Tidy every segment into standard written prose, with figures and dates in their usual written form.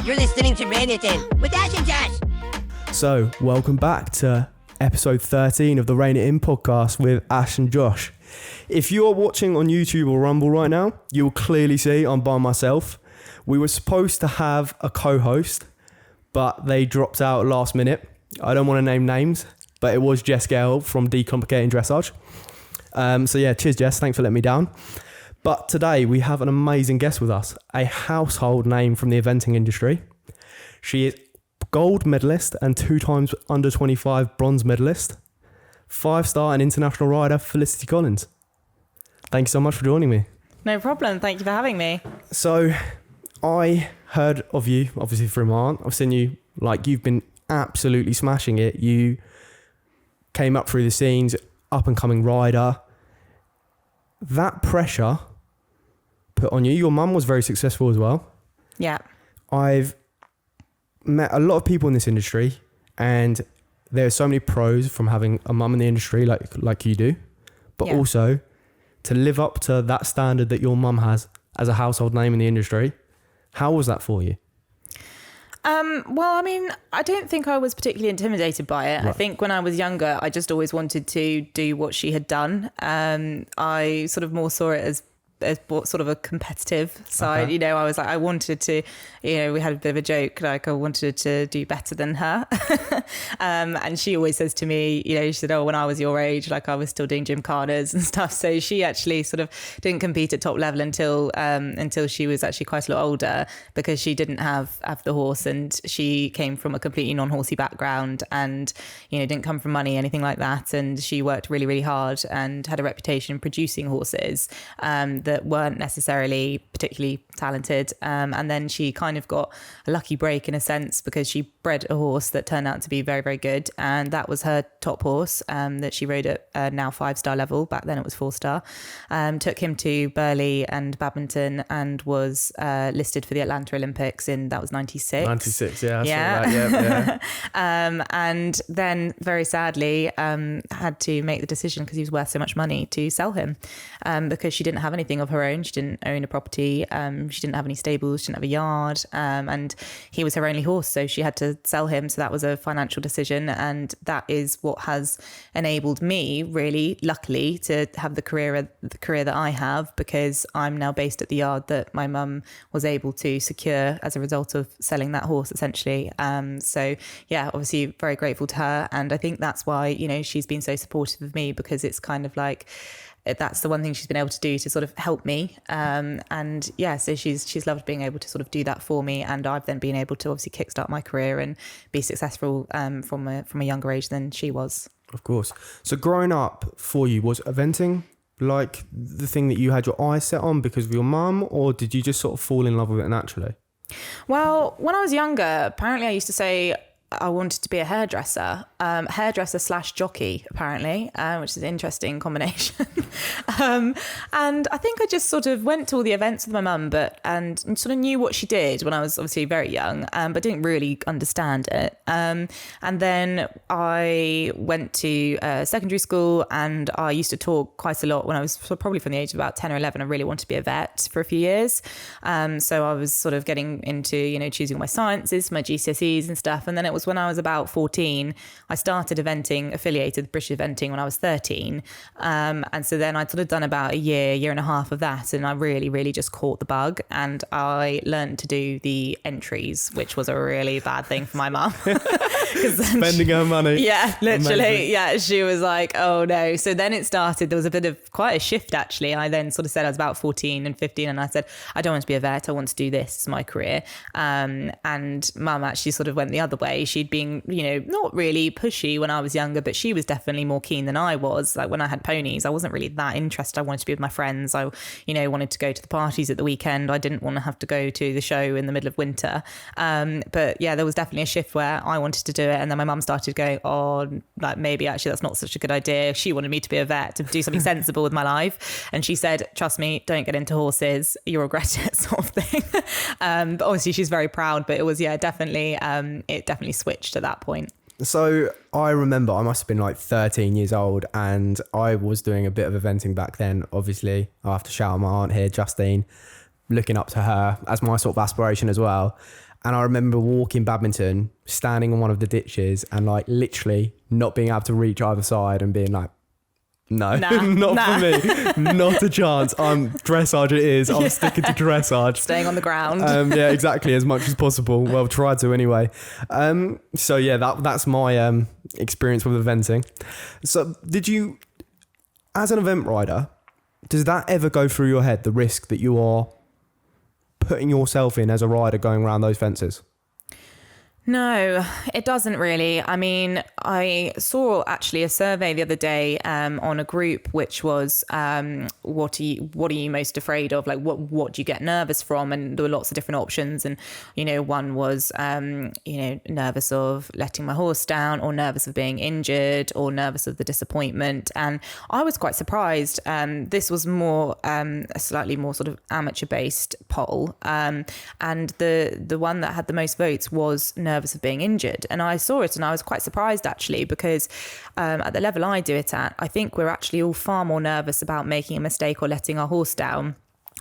You're listening to Badminton with Ash and Josh. So, welcome back to episode 13 of the Rein podcast with Ash and Josh. If you're watching on YouTube or Rumble right now, you'll clearly see I'm by myself. We were supposed to have a co-host, but they dropped out last minute. I don't want to name names, but it was Jess Gale from Decomplicating Dressage. So yeah, cheers Jess, thanks for letting me down. But today we have an amazing guest with us, a household name from the eventing industry. She is gold medalist and 2 times under 25 bronze medalist, 5-star and international rider Felicity Collins. Thank you so much for joining me. No problem. Thank you for having me. So I heard of you, obviously through my aunt. I've seen you, you've been absolutely smashing it. You came up through the scenes, up and coming rider. That pressure put on you. Your mum was very successful as well. Yeah. I've met a lot of people in this industry, and there are so many pros from having a mum in the industry like you do, but also to live up to that standard that your mum has as a household name in the industry. How was that for you? Well, I mean, I don't think I was particularly intimidated by it. Right. I think when I was younger, I just always wanted to do what she had done. I sort of more saw it as sort of a competitive side. Okay. You know, I was like, I wanted to, you know, we had a bit of a joke, like I wanted to do better than her. And she always says to me, you know, she said, oh, when I was your age, like I was still doing gymkhanas and stuff. So she actually sort of didn't compete at top level until she was actually quite a lot older, because she didn't have the horse, and she came from a completely non-horsey background, and, you know, didn't come from money, anything like that. And she worked really, really hard and had a reputation producing horses that weren't necessarily particularly talented. And then she kind of got a lucky break in a sense, because she bred a horse that turned out to be very, very good. And that was her top horse that she rode at now 5-star level. Back then it was 4-star. Took him to Burghley and Badminton and was listed for the Atlanta Olympics that was 96. 96, yeah. Yeah. And then very sadly had to make the decision, because he was worth so much money, to sell him, because she didn't have anything of her own. She didn't own a property. She didn't have any stables. She didn't have a yard. And he was her only horse, so she had to sell him. So that was a financial decision. And that is what has enabled me, really, luckily, to have the career that I have, because I'm now based at the yard that my mum was able to secure as a result of selling that horse, essentially. So yeah, obviously very grateful to her. And I think that's why, you know, she's been so supportive of me, because it's kind of like, that's the one thing she's been able to do to sort of help me. And yeah, so she's loved being able to sort of do that for me. And I've then been able to obviously kickstart my career and be successful from a younger age than she was. Of course. So growing up for you, was eventing like the thing that you had your eyes set on because of your mum, or did you just sort of fall in love with it naturally? Well, when I was younger, apparently I used to say I wanted to be a hairdresser / jockey, apparently, which is an interesting combination. And I think I just sort of went to all the events with my mum, and sort of knew what she did when I was obviously very young, but didn't really understand it. And then I went to secondary school, and I used to talk quite a lot when I was probably from the age of about 10 or 11. I really wanted to be a vet for a few years. So I was sort of getting into, you know, choosing my sciences, my GCSEs and stuff. And then it was when I was about 14, I started eventing, affiliated with British Eventing when I was 13. And so then I'd sort of done about a year and a half of that. And I really, really just caught the bug. And I learned to do the entries, which was a really bad thing for my mum. Spending her money. Yeah, literally. Amazing. Yeah, she was like, oh no. So then it started, there was a bit of quite a shift actually. I then sort of said I was about 14 and 15 and I said, I don't want to be a vet. I want to do this as my career. And mum actually sort of went the other way. She'd been, you know, not really pushy when I was younger, but she was definitely more keen than I was. Like when I had ponies, I wasn't really that interested. I wanted to be with my friends. I, you know, wanted to go to the parties at the weekend. I didn't want to have to go to the show in the middle of winter. But yeah, there was definitely a shift where I wanted to do it. And then my mum started going, oh, like maybe actually that's not such a good idea. She wanted me to be a vet, to do something sensible with my life. And she said, trust me, don't get into horses. You'll regret it, sort of thing. But obviously she's very proud, but it was, yeah, definitely, it definitely switched at that point. So I remember I must have been like 13 years old and I was doing a bit of eventing back then. Obviously, I have to shout out my aunt here, Justine, looking up to her as my sort of aspiration as well. And I remember walking Badminton, standing on one of the ditches and like literally not being able to reach either side and being like, no, not for me. Not a chance. I'm dressage it is. I'm sticking to dressage. Staying on the ground. Yeah, exactly, as much as possible. Well, try to anyway. So yeah, that's my experience with eventing. So did you, as an event rider, does that ever go through your head, the risk that you are putting yourself in as a rider going around those fences? No, it doesn't really. I mean, I saw actually a survey the other day on a group, which was what are you most afraid of? Like, what do you get nervous from? And there were lots of different options. And, one was, nervous of letting my horse down, or nervous of being injured, or nervous of the disappointment. And I was quite surprised. This was more a slightly more sort of amateur-based poll. And the one that had the most votes was nervous of being injured. And I saw it and I was quite surprised actually, because at the level I do it at, I think we're actually all far more nervous about making a mistake or letting our horse down,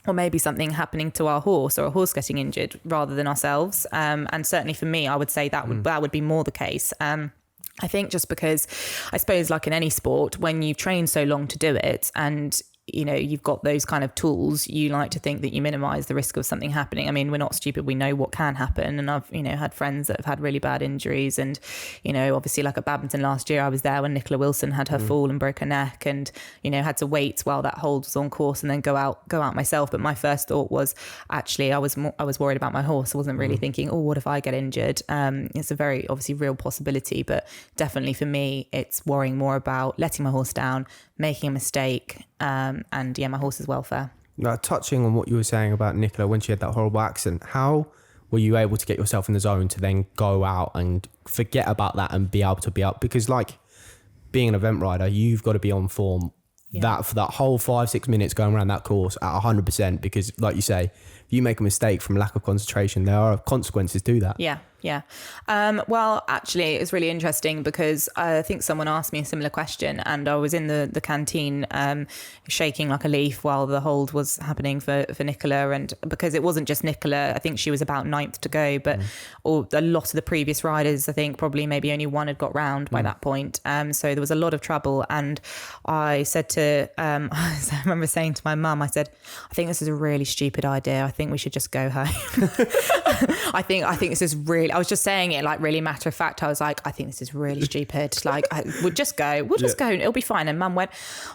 or maybe something happening to our horse or a horse getting injured, rather than ourselves. And certainly for me, I would say that would be more the case. I think just because, I suppose like in any sport, when you've trained so long to do it and you've got those kind of tools, you like to think that you minimize the risk of something happening. I mean, we're not stupid. We know what can happen. And I've, had friends that have had really bad injuries. And, obviously like at Badminton last year, I was there when Nicola Wilson had her fall and broke her neck and, had to wait while that hold was on course and then go out myself. But my first thought was actually, I was worried about my horse. I wasn't really thinking, oh, what if I get injured? It's a very obviously real possibility, but definitely for me, it's worrying more about letting my horse down, making a mistake, and my horse's welfare. Now, touching on what you were saying about Nicola when she had that horrible accident, how were you able to get yourself in the zone to then go out and forget about that and be able to be up? Because like being an event rider, you've got to be on form that for that whole 5-6 minutes going around that course at 100%, because like you say, if you make a mistake from lack of concentration, there are consequences to that. Yeah. Well, actually, it's really interesting because I think someone asked me a similar question, and I was in the canteen shaking like a leaf while the hold was happening for Nicola. And because it wasn't just Nicola, I think she was about 9th to go, but a lot of the previous riders, I think probably maybe only one had got round by that point. So there was a lot of trouble. And I said to, I remember saying to my mum, I said, I think this is a really stupid idea. I think we should just go home. I think this is really, I was just saying it like really matter of fact. I was like, I think this is really stupid. Like, we'll just go. It'll be fine. And Mum went,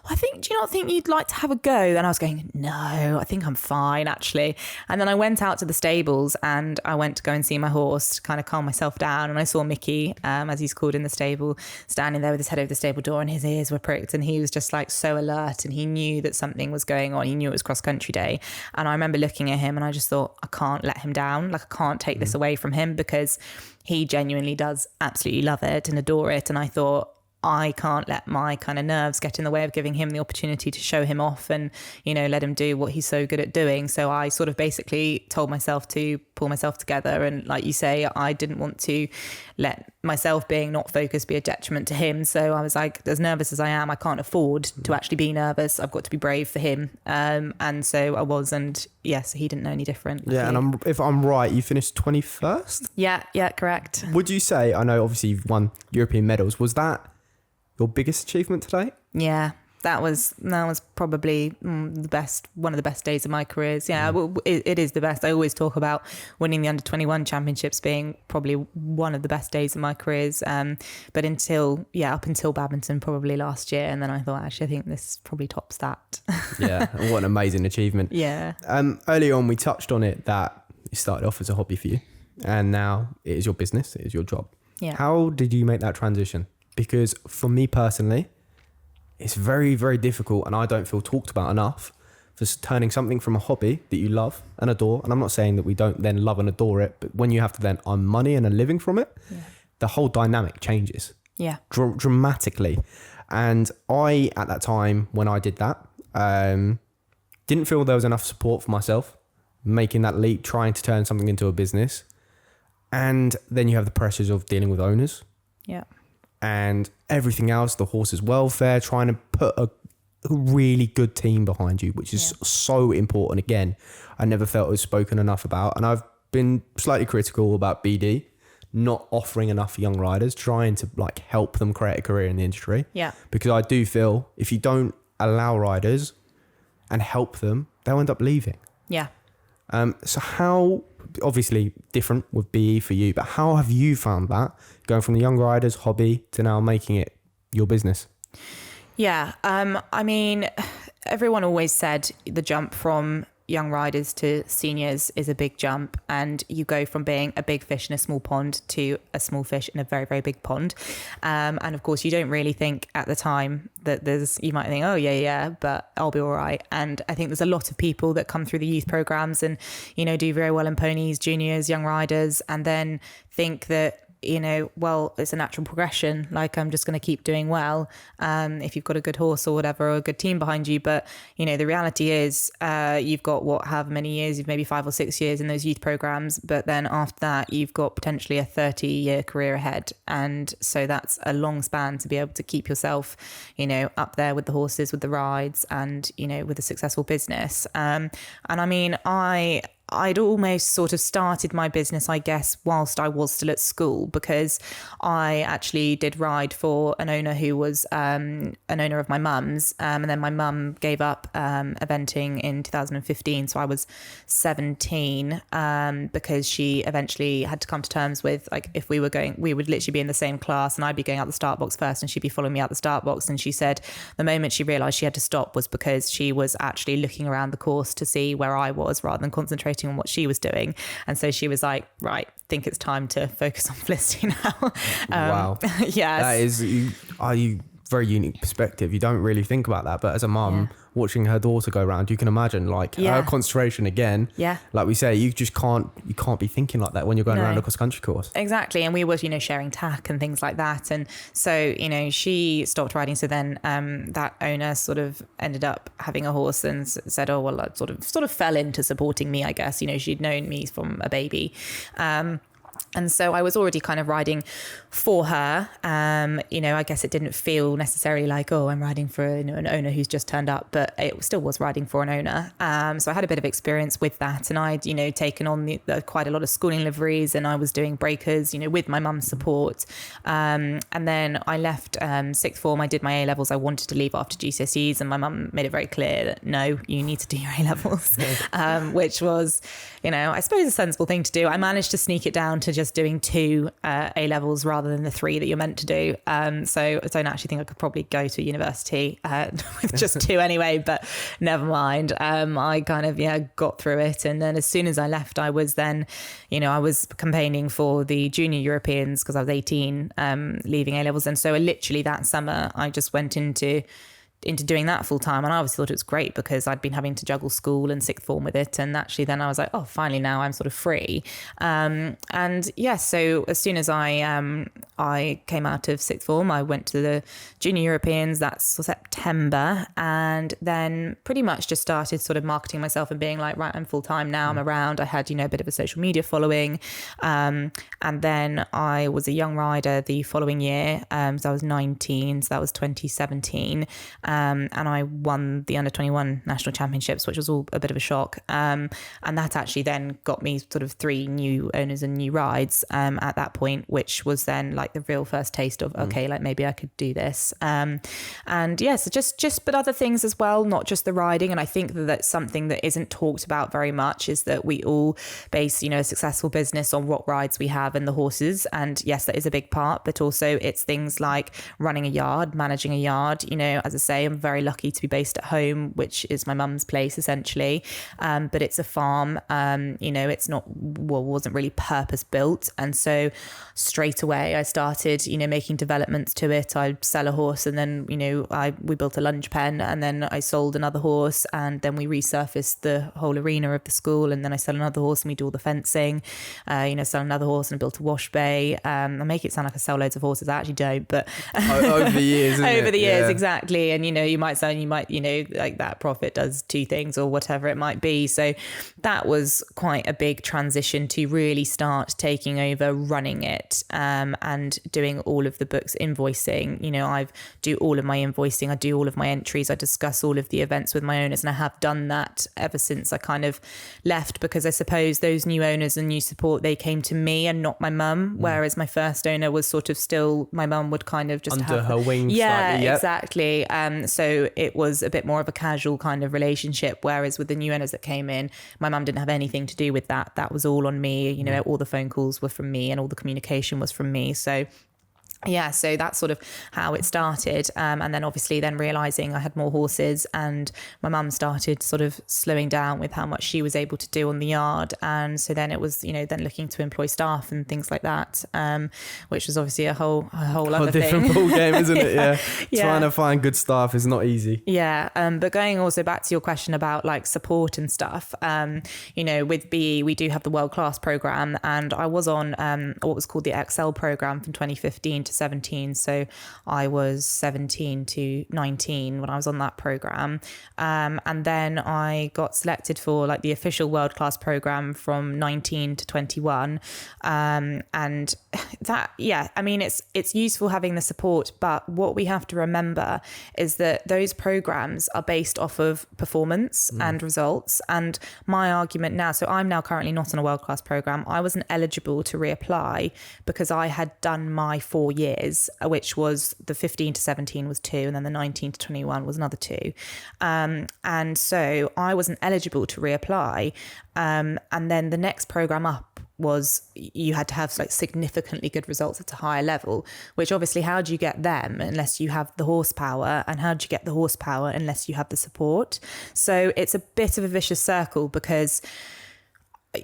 do you not think you'd like to have a go? And I was going, no, I think I'm fine actually. And then I went out to the stables and I went to go and see my horse to kind of calm myself down. And I saw Mickey, as he's called in the stable, standing there with his head over the stable door and his ears were pricked. And he was just like so alert and he knew that something was going on. He knew it was cross country day. And I remember looking at him and I just thought, I can't let him down. Like, I can't take this away from him, because he genuinely does absolutely love it and adore it. And I thought, I can't let my kind of nerves get in the way of giving him the opportunity to show him off and, let him do what he's so good at doing. So I sort of basically told myself to pull myself together. And like you say, I didn't want to let myself being not focused be a detriment to him. So I was like, as nervous as I am, I can't afford to actually be nervous. I've got to be brave for him. And so I was, and yes, he didn't know any different. Yeah. And if I'm right, you finished 21st? Yeah, correct. Would you say, I know obviously you've won European medals, was that your biggest achievement today? Yeah, that was probably one of the best days of my careers. Yeah, it is the best. I always talk about winning the under 21 championships being probably one of the best days of my careers. But up until Badminton probably last year, and then I thought, actually, I think this probably tops that. Yeah, what an amazing achievement. Yeah. Earlier on, we touched on it that it started off as a hobby for you, and now it is your business, it is your job. Yeah. How did you make that transition? Because for me personally, it's very, very difficult, and I don't feel talked about enough, for turning something from a hobby that you love and adore. And I'm not saying that we don't then love and adore it, but when you have to then earn money and a living from it, the whole dynamic changes. Yeah. Dramatically. And I, at that time, when I did that, didn't feel there was enough support for myself, making that leap, trying to turn something into a business. And then you have the pressures of dealing with owners. Yeah. And everything else, the horse's welfare, trying to put a really good team behind you, which is so important. Again, I never felt it was spoken enough about. And I've been slightly critical about BD not offering enough young riders, trying to like help them create a career in the industry. Yeah. Because I do feel if you don't allow riders and help them, they'll end up leaving. Yeah. So how, obviously different with BE for you, but how have you found that going from the young riders hobby to now making it your business? Yeah. I mean, everyone always said the jump from young riders to seniors is a big jump, and you go from being a big fish in a small pond to a small fish in a very, very big pond. And of course, you don't really think at the time that you might think, oh yeah, but I'll be all right. And I think there's a lot of people that come through the youth programs and, do very well in ponies, juniors, young riders, and then think that, well, it's a natural progression. Like, I'm just going to keep doing well if you've got a good horse or whatever, or a good team behind you. But, the reality is you've got however many years, you've maybe 5 or 6 years in those youth programs. But then after that, you've got potentially a 30-year career ahead. And so that's a long span to be able to keep yourself, up there with the horses, with the rides, and, with a successful business. And I mean, I'd almost sort of started my business, I guess, whilst I was still at school, because I actually did ride for an owner who was an owner of my mum's. And then my mum gave up eventing in 2015. So I was 17 because she eventually had to come to terms with, like, if we would literally be in the same class and I'd be going out the start box first and she'd be following me out the start box. And she said the moment she realised she had to stop was because she was actually looking around the course to see where I was rather than concentrating on what she was doing. And so she was like, right, I think it's time to focus on Felicity now. Wow. Yes. That is very unique perspective. You don't really think about that, but as a mum watching her daughter go around, you can imagine her concentration again. Yeah. Like we say, you can't be thinking like that when you're going around a cross country course. Exactly. And we were, sharing tack and things like that. And so, she stopped riding. So then that owner sort of ended up having a horse and said, oh, well, I sort of fell into supporting me, I guess. She'd known me from a baby. And so I was already kind of riding for her. I guess it didn't feel necessarily like, oh, I'm riding for an owner who's just turned up, but it still was riding for an owner. So I had a bit of experience with that, and I'd taken on quite a lot of schooling liveries, and I was doing breakers, with my mum's support. And then I left sixth form. I did my A levels. I wanted to leave after GCSEs, and my mum made it very clear that no, you need to do your A levels, which was, I suppose a sensible thing to do. I managed to sneak it down to just doing 2 A levels rather than the 3 that you're meant to do. So I don't actually think I could probably go to university with just 2 anyway, but never mind. I kind of, got through it. And then as soon as I left, I was then, I was campaigning for the Junior Europeans because I was 18, leaving A levels. And so literally that summer, I just went into doing that full time. And I obviously thought it was great because I'd been having to juggle school and sixth form with it. And actually then I was like, oh, finally now I'm sort of free. So as soon as I came out of sixth form, I went to the Junior Europeans, that's September. And then pretty much just started sort of marketing myself and being like, right, I'm full time now, I'm around. I had, a bit of a social media following. And then I was a young rider the following year. So I was 19, so that was 2017. And I won the under-21 national championships, which was all a bit of a shock. And that actually then got me sort of 3 new owners and new rides at that point, which was then like the real first taste of, okay, like maybe I could do this. So but other things as well, not just the riding. And I think that that's something that isn't talked about very much, is that we all base, a successful business on what rides we have and the horses. And yes, that is a big part, but also it's things like running a yard, managing a yard. As I say, I'm very lucky to be based at home, which is my mum's place essentially. But it's a farm, it's wasn't really purpose built. And so straight away I started, making developments to it. I'd sell a horse and then, we built a lunge pen, and then I sold another horse, and then we resurfaced the whole arena of the school. And then I sell another horse and we do all the fencing, sell another horse and built a wash bay. I make it sound like I sell loads of horses. I actually don't, but over the years, exactly. And, you might say, like that profit does two things or whatever it might be. So that was quite a big transition to really start taking over running it, and doing all of the books, invoicing. I do all of my invoicing, I do all of my entries, I discuss all of the events with my owners, and I have done that ever since I kind of left, because I suppose those new owners and new support, they came to me and not my mum, whereas my first owner was sort of still, my mum would kind of just under have her wing slightly. Yeah, exactly. So it was a bit more of a casual kind of relationship, whereas with the new owners that came in, my mum didn't have anything to do with that. That was all on me. All the phone calls were from me and all the communication was from me. So yeah, so that's sort of how it started. And then obviously then realizing I had more horses, and my mum started sort of slowing down with how much she was able to do on the yard. And so then it was, then looking to employ staff and things like that, which was obviously a whole other different thing. ball game, isn't it? Yeah. Yeah. Trying to find good staff is not easy. Yeah. But going also back to your question about like support and stuff, with BE, we do have the world class program, and I was on what was called the Excel program from 2015 to 17. So I was 17 to 19 when I was on that program. And then I got selected for like the official world class program from 19 to 21. And that, it's useful having the support, but what we have to remember is that those programs are based off of performance and results. And my argument now, so I'm now currently not on a world class program. I wasn't eligible to reapply because I had done my 4 years, which was the 15 to 17 was 2, and then the 19 to 21 was another 2. And so I wasn't eligible to reapply. And then the next program up was you had to have like significantly good results at a higher level, which obviously, how do you get them unless you have the horsepower, and how do you get the horsepower unless you have the support? So it's a bit of a vicious circle, because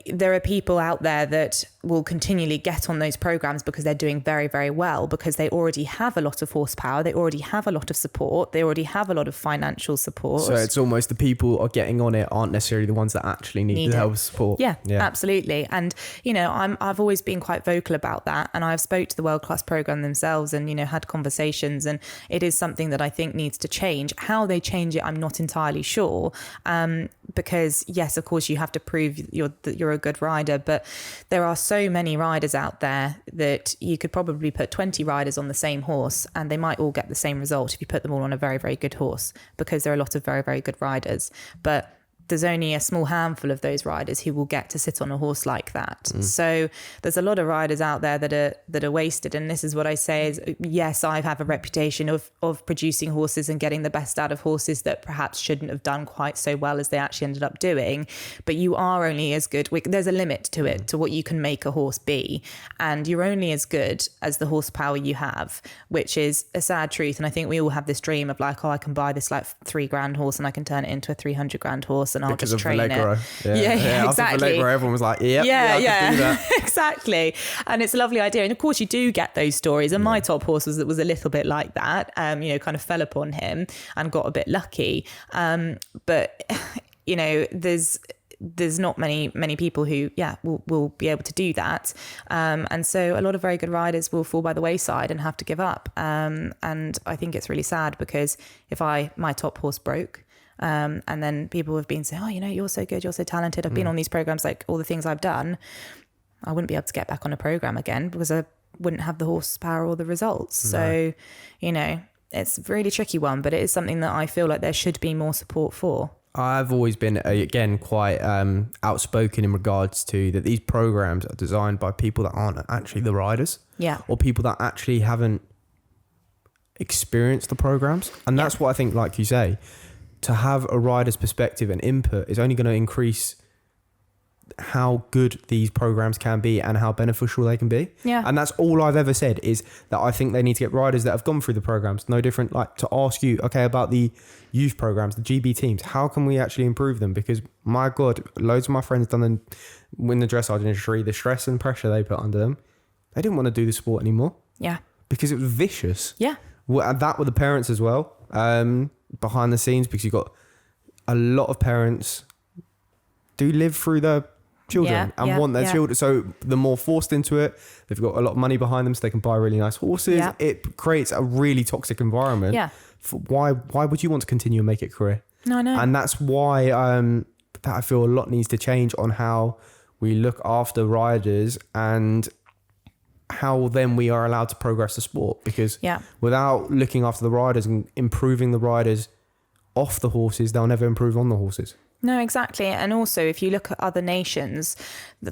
there are people out there that will continually get on those programs because they're doing very, very well, because they already have a lot of horsepower, they already have a lot of support, they already have a lot of financial support. So it's almost the people are getting on it aren't necessarily the ones that actually need the help and support. Yeah, absolutely. And I've always been quite vocal about that, and I've spoke to the world class program themselves and had conversations, and it is something that I think needs to change. How they change it, I'm not entirely sure, because yes, of course you have to prove that you're a good rider, but there are so many riders out there that you could probably put 20 riders on the same horse and they might all get the same result if you put them all on a very, very good horse, because there are a lot of very, very good riders. But there's only a small handful of those riders who will get to sit on a horse like that. So there's a lot of riders out there that are wasted. And this is what I say is, yes, I have a reputation of producing horses and getting the best out of horses that perhaps shouldn't have done quite so well as they actually ended up doing. But you are only as good. There's a limit to it, to what you can make a horse be. And you're only as good as the horsepower you have, which is a sad truth. And I think we all have this dream of like, I can buy this like $3,000 horse and I can turn it into a $300,000 horse. And I'll just train it. Yeah, exactly. After Vallegro, everyone was like, I can do that. Exactly. And it's a lovely idea. And of course you do get those stories. And my top horse was a little bit like that, kind of fell upon him and got a bit lucky. But, there's not many people who will be able to do that, and so a lot of very good riders will fall by the wayside and have to give up, and I think it's really sad, because if my top horse broke, and then people have been saying, you're so good, you're so talented, I've been on these programs, like all the things I've done, I wouldn't be able to get back on a program again because I wouldn't have the horsepower or the results. No. So it's a really tricky one, but it is something that I feel like there should be more support for. I've always been, again, quite outspoken in regards to that these programs are designed by people that aren't actually the riders. Yeah. Or people that actually haven't experienced the programs. And that's what I think, like you say, to have a rider's perspective and input is only going to increase how good these programs can be and how beneficial they can be. Yeah. And that's all I've ever said, is that I think they need to get riders that have gone through the programs. No different, like, to ask you, okay, about the youth programs, the GB teams, how can we actually improve them? Because my God, loads of my friends done in the dressage industry, the stress and pressure they put under them, they didn't want to do the sport anymore. Yeah. Because it was vicious. Yeah. And that with the parents as well, behind the scenes, because you've got a lot of parents do live through their children and want their children. So the more forced into it, they've got a lot of money behind them so they can buy really nice horses. Yeah. It creates a really toxic environment why would you want to continue and make it a career? No, I know. And that's why that I feel a lot needs to change on how we look after riders and how then we are allowed to progress the sport. Because without looking after the riders and improving the riders off the horses, they'll never improve on the horses. No, exactly. And also, if you look at other nations,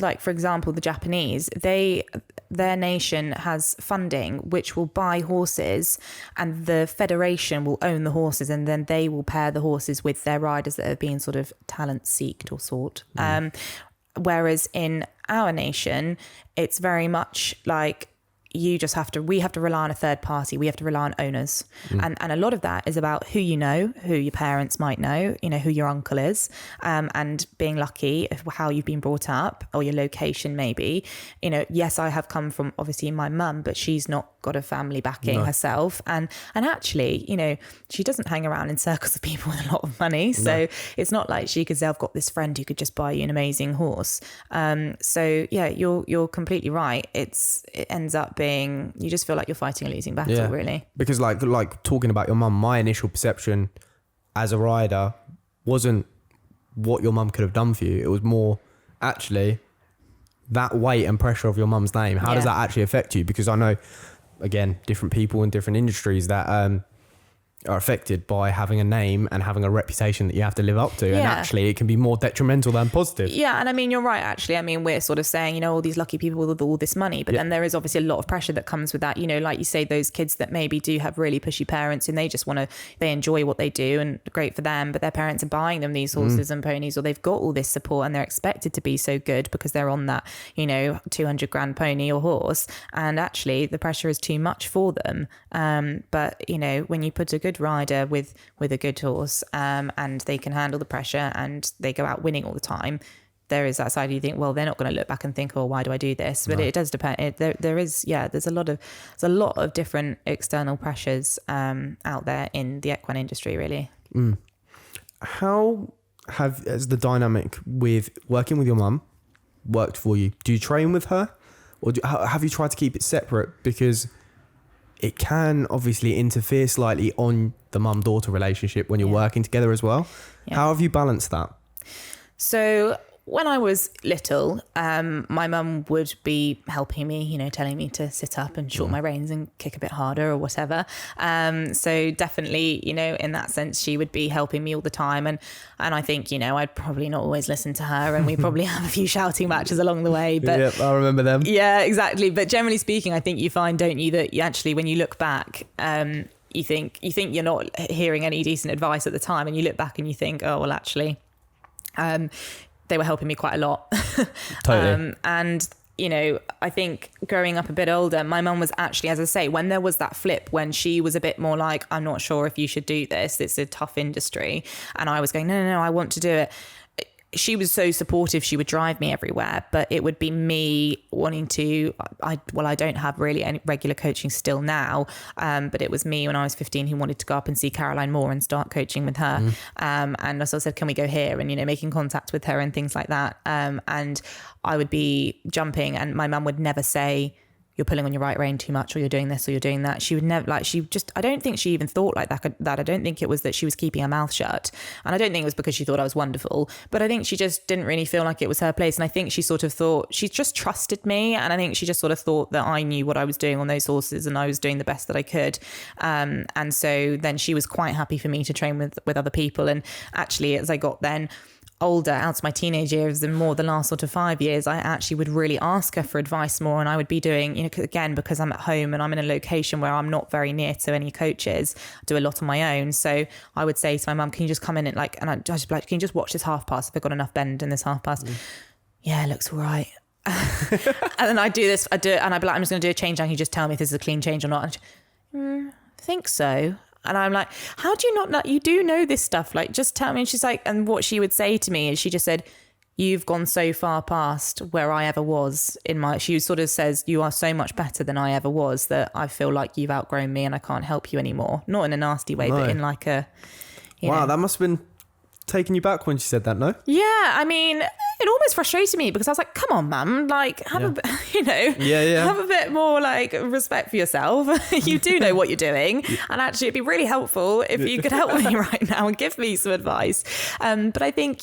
like, for example, the Japanese, their nation has funding which will buy horses, and the federation will own the horses, and then they will pair the horses with their riders that are being sort of talent seeked or sought. Whereas in our nation, it's very much like we have to rely on a third party. We have to rely on owners. And a lot of that is about who you know, who your parents might know, who your uncle is, and being lucky, how you've been brought up, or your location maybe. Yes, I have come from obviously my mum, but she's not got a family backing herself. And actually, she doesn't hang around in circles of people with a lot of money. So it's not like she could say, I've got this friend who could just buy you an amazing horse. So yeah, you're completely right. It ends up being, you just feel like you're fighting a losing battle, really. Because like talking about your mum, my initial perception as a rider wasn't what your mum could have done for you. It was more actually that weight and pressure of your mum's name. How does that actually affect you? Because I know, again, different people in different industries that are affected by having a name and having a reputation that you have to live up to. And actually it can be more detrimental than positive. Yeah. And I mean, you're right, actually. I mean, we're sort of saying, all these lucky people with all this money, but then there is obviously a lot of pressure that comes with that. Like you say, those kids that maybe do have really pushy parents and they just they enjoy what they do and great for them, but their parents are buying them these horses and ponies, or they've got all this support and they're expected to be so good because they're on that, 200 grand pony or horse. And actually the pressure is too much for them. But when you put a good rider with a good horse, and they can handle the pressure and they go out winning all the time, there is that side you think, well, they're not going to look back and think, oh, why do I do this? But it does depend. There's a lot of different external pressures out there in the equine industry, really. How has the dynamic with working with your mum worked for you? Do you train with her, or have you tried to keep it separate? Because it can obviously interfere slightly on the mum-daughter relationship when you're working together as well. How have you balanced that? So when I was little, my mum would be helping me, telling me to sit up and short my reins and kick a bit harder or whatever. So definitely, in that sense, she would be helping me all the time. And I think, I'd probably not always listen to her, and we probably have a few shouting matches along the way. But yep, I remember them. Yeah, exactly. But generally speaking, I think you find, don't you, that you actually, when you look back, you think you're not hearing any decent advice at the time, and you look back and you think, oh, well, actually, they were helping me quite a lot. Totally. And, I think growing up a bit older, my mum was actually, as I say, when there was that flip, when she was a bit more like, I'm not sure if you should do this, it's a tough industry. And I was going, no, I want to do it. She was so supportive. She would drive me everywhere, but it would be me wanting to, I don't have really any regular coaching still now. But it was me when I was 15 who wanted to go up and see Caroline Moore and start coaching with her. And I sort of said, can we go here? And, making contact with her and things like that. And I would be jumping, and my mum would never say, you're pulling on your right rein too much, or you're doing this or you're doing that. She would never, I don't think she even thought like that. I don't think it was that she was keeping her mouth shut. And I don't think it was because she thought I was wonderful, but I think she just didn't really feel like it was her place. And I think she sort of thought, she just trusted me. And I think she just sort of thought that I knew what I was doing on those horses and I was doing the best that I could. And so then she was quite happy for me to train with other people. And actually, as I got then older, out of my teenage years and more the last sort of 5 years, I actually would really ask her for advice more. And I would be doing, again, because I'm at home and I'm in a location where I'm not very near to any coaches, I do a lot on my own. So I would say to my mum, can you just come in and I'd just be like, can you just watch this half pass? Have I got enough bend in this half pass? Yeah, it looks all right. And then I do this, I do it, and I'd be like, I'm just going to do a change. And you just tell me if this is a clean change or not. And she, I think so. And I'm like, how do you not know? You do know this stuff. Like, just tell me. And she's like, and what she would say to me is she just said, you've gone so far past where I ever was she sort of says, you are so much better than I ever was that I feel like you've outgrown me and I can't help you anymore. Not in a nasty way, but in like a, wow, that must have been taking you back when she said that, no? Yeah. I mean, it almost frustrated me because I was like, come on, mum, like have a bit, have a bit more like respect for yourself. You do know what you're doing. And actually it'd be really helpful if you could help me right now and give me some advice. But I think,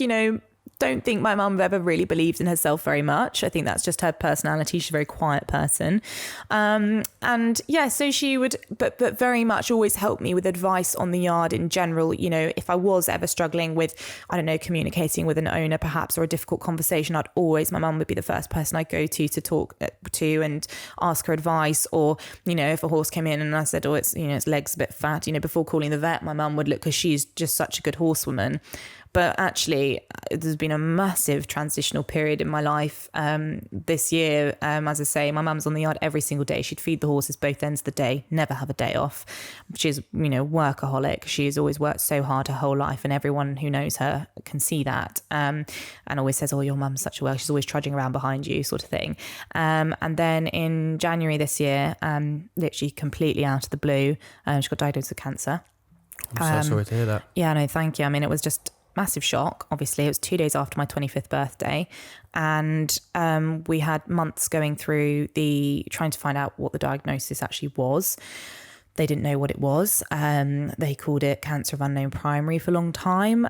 don't think my mum ever really believed in herself very much. I think that's just her personality. She's a very quiet person. So she would, but very much always help me with advice on the yard in general. If I was ever struggling with, I don't know, communicating with an owner perhaps, or a difficult conversation, my mum would be the first person I'd go to talk to and ask her advice. Or, if a horse came in and I said, oh, its leg's a bit fat, before calling the vet, my mum would look, because she's just such a good horsewoman. But actually, there's been a massive transitional period in my life this year. As I say, my mum's on the yard every single day. She'd feed the horses both ends of the day, never have a day off. She's, workaholic. She's always worked so hard her whole life, and everyone who knows her can see that. And always says, oh, your mum's such a work. She's always trudging around behind you, sort of thing. And then in January this year, literally completely out of the blue, she got diagnosed with cancer. I'm so sorry to hear that. Yeah, no, thank you. I mean, it was just massive shock. Obviously, it was 2 days after my 25th birthday, and we had months going through trying to find out what the diagnosis actually was. They didn't know what it was. They called it cancer of unknown primary for a long time.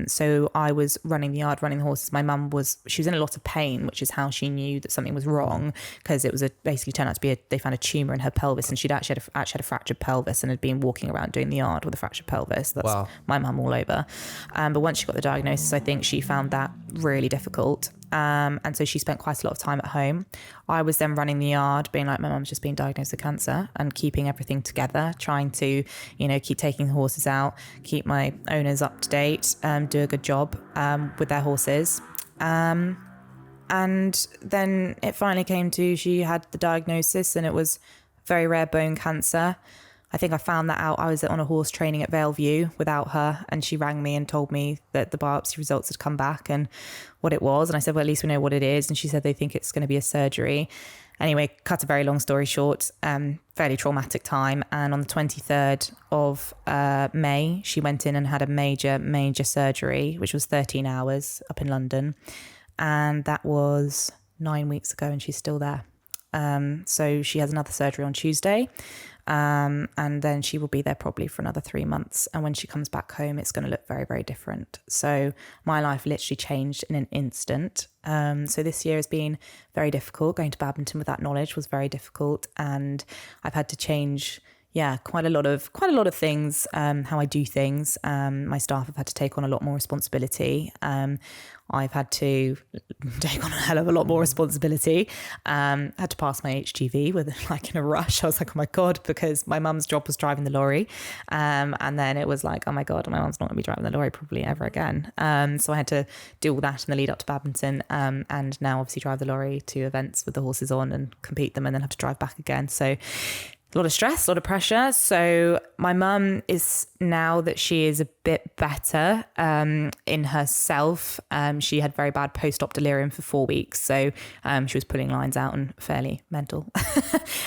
So I was running the yard, running the horses. My mum she was in a lot of pain, which is how she knew that something was wrong, because it was basically turned out to be they found a tumour in her pelvis, and she'd actually had a fractured pelvis and had been walking around doing the yard with a fractured pelvis. That's my mum all over. But once she got the diagnosis, I think she found that really difficult. And so she spent quite a lot of time at home. I was then running the yard, being like, my mum's just been diagnosed with cancer, and keeping everything together, trying to, keep taking the horses out, keep my owners up to date, do a good job with their horses. And then it finally came to, she had the diagnosis, and it was very rare bone cancer. I think I found that out. I was on a horse training at Vale without her, and she rang me and told me that the biopsy results had come back and what it was. And I said, well, at least we know what it is. And she said they think it's going to be a surgery. Anyway, cut a very long story short, fairly traumatic time. And on the 23rd of May, she went in and had a major surgery, which was 13 hours up in London. And that was 9 weeks ago, and she's still there. So she has another surgery on Tuesday. And then she will be there probably for another 3 months. And when she comes back home, it's going to look very, very different. So my life literally changed in an instant. So this year has been very difficult. Going to Badminton with that knowledge was very difficult. And I've had to change quite a lot of things, how I do things. My staff have had to take on a lot more responsibility. I've had to take on a hell of a lot more responsibility. Had to pass my HGV in a rush. I was like, oh my God, because my mum's job was driving the lorry. And then it was like, oh my God, my mum's not going to be driving the lorry probably ever again. So I had to do all that in the lead up to Badminton, and now obviously drive the lorry to events with the horses on and compete them, and then have to drive back again. So a lot of stress, a lot of pressure. So my mum is, now that she is a bit better in herself, she had very bad post-op delirium for 4 weeks. So she was pulling lines out and fairly mental.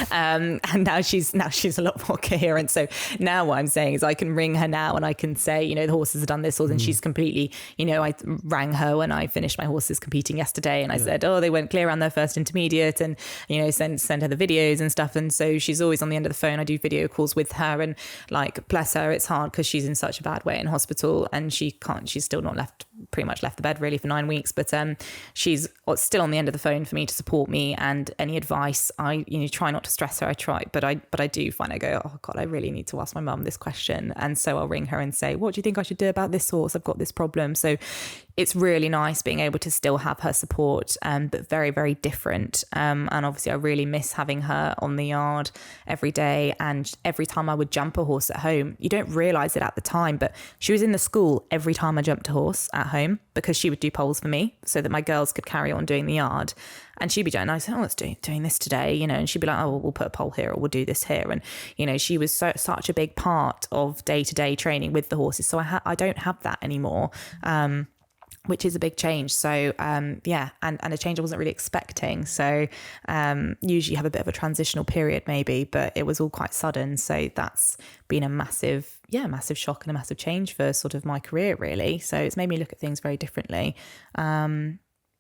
And now she's a lot more coherent. So now what I'm saying is I can ring her now and I can say, the horses have done this, and she's completely, I rang her when I finished my horses competing yesterday, and I said, oh, they went clear on their first intermediate, and, send her the videos and stuff. And so she's always on the end of the phone. I do video calls with her, and bless her, it's hard because she's in such a bad way in hospital, and she's still not pretty much left the bed really for 9 weeks, but she's still on the end of the phone for me to support me, and any advice, I try not to stress her. I try, but I do find, I go, oh God, I really need to ask my mum this question. And so I'll ring her and say, what do you think I should do about this horse? I've got this problem. So it's really nice being able to still have her support, but very, very different. And obviously I really miss having her on the yard every day. And every time I would jump a horse at home, you don't realise it at the time, but she was in the school every time I jumped a horse at home, because she would do poles for me so that my girls could carry on doing the yard. And she'd be doing, I said, oh, let's doing this today, and she'd be like, oh, well, we'll put a pole here, or we'll do this here. And, she was such a big part of day-to-day training with the horses. So I don't have that anymore. Which is a big change. So, and a change I wasn't really expecting. So, usually you have a bit of a transitional period maybe, but it was all quite sudden. So that's been a massive shock and a massive change for sort of my career really. So it's made me look at things very differently.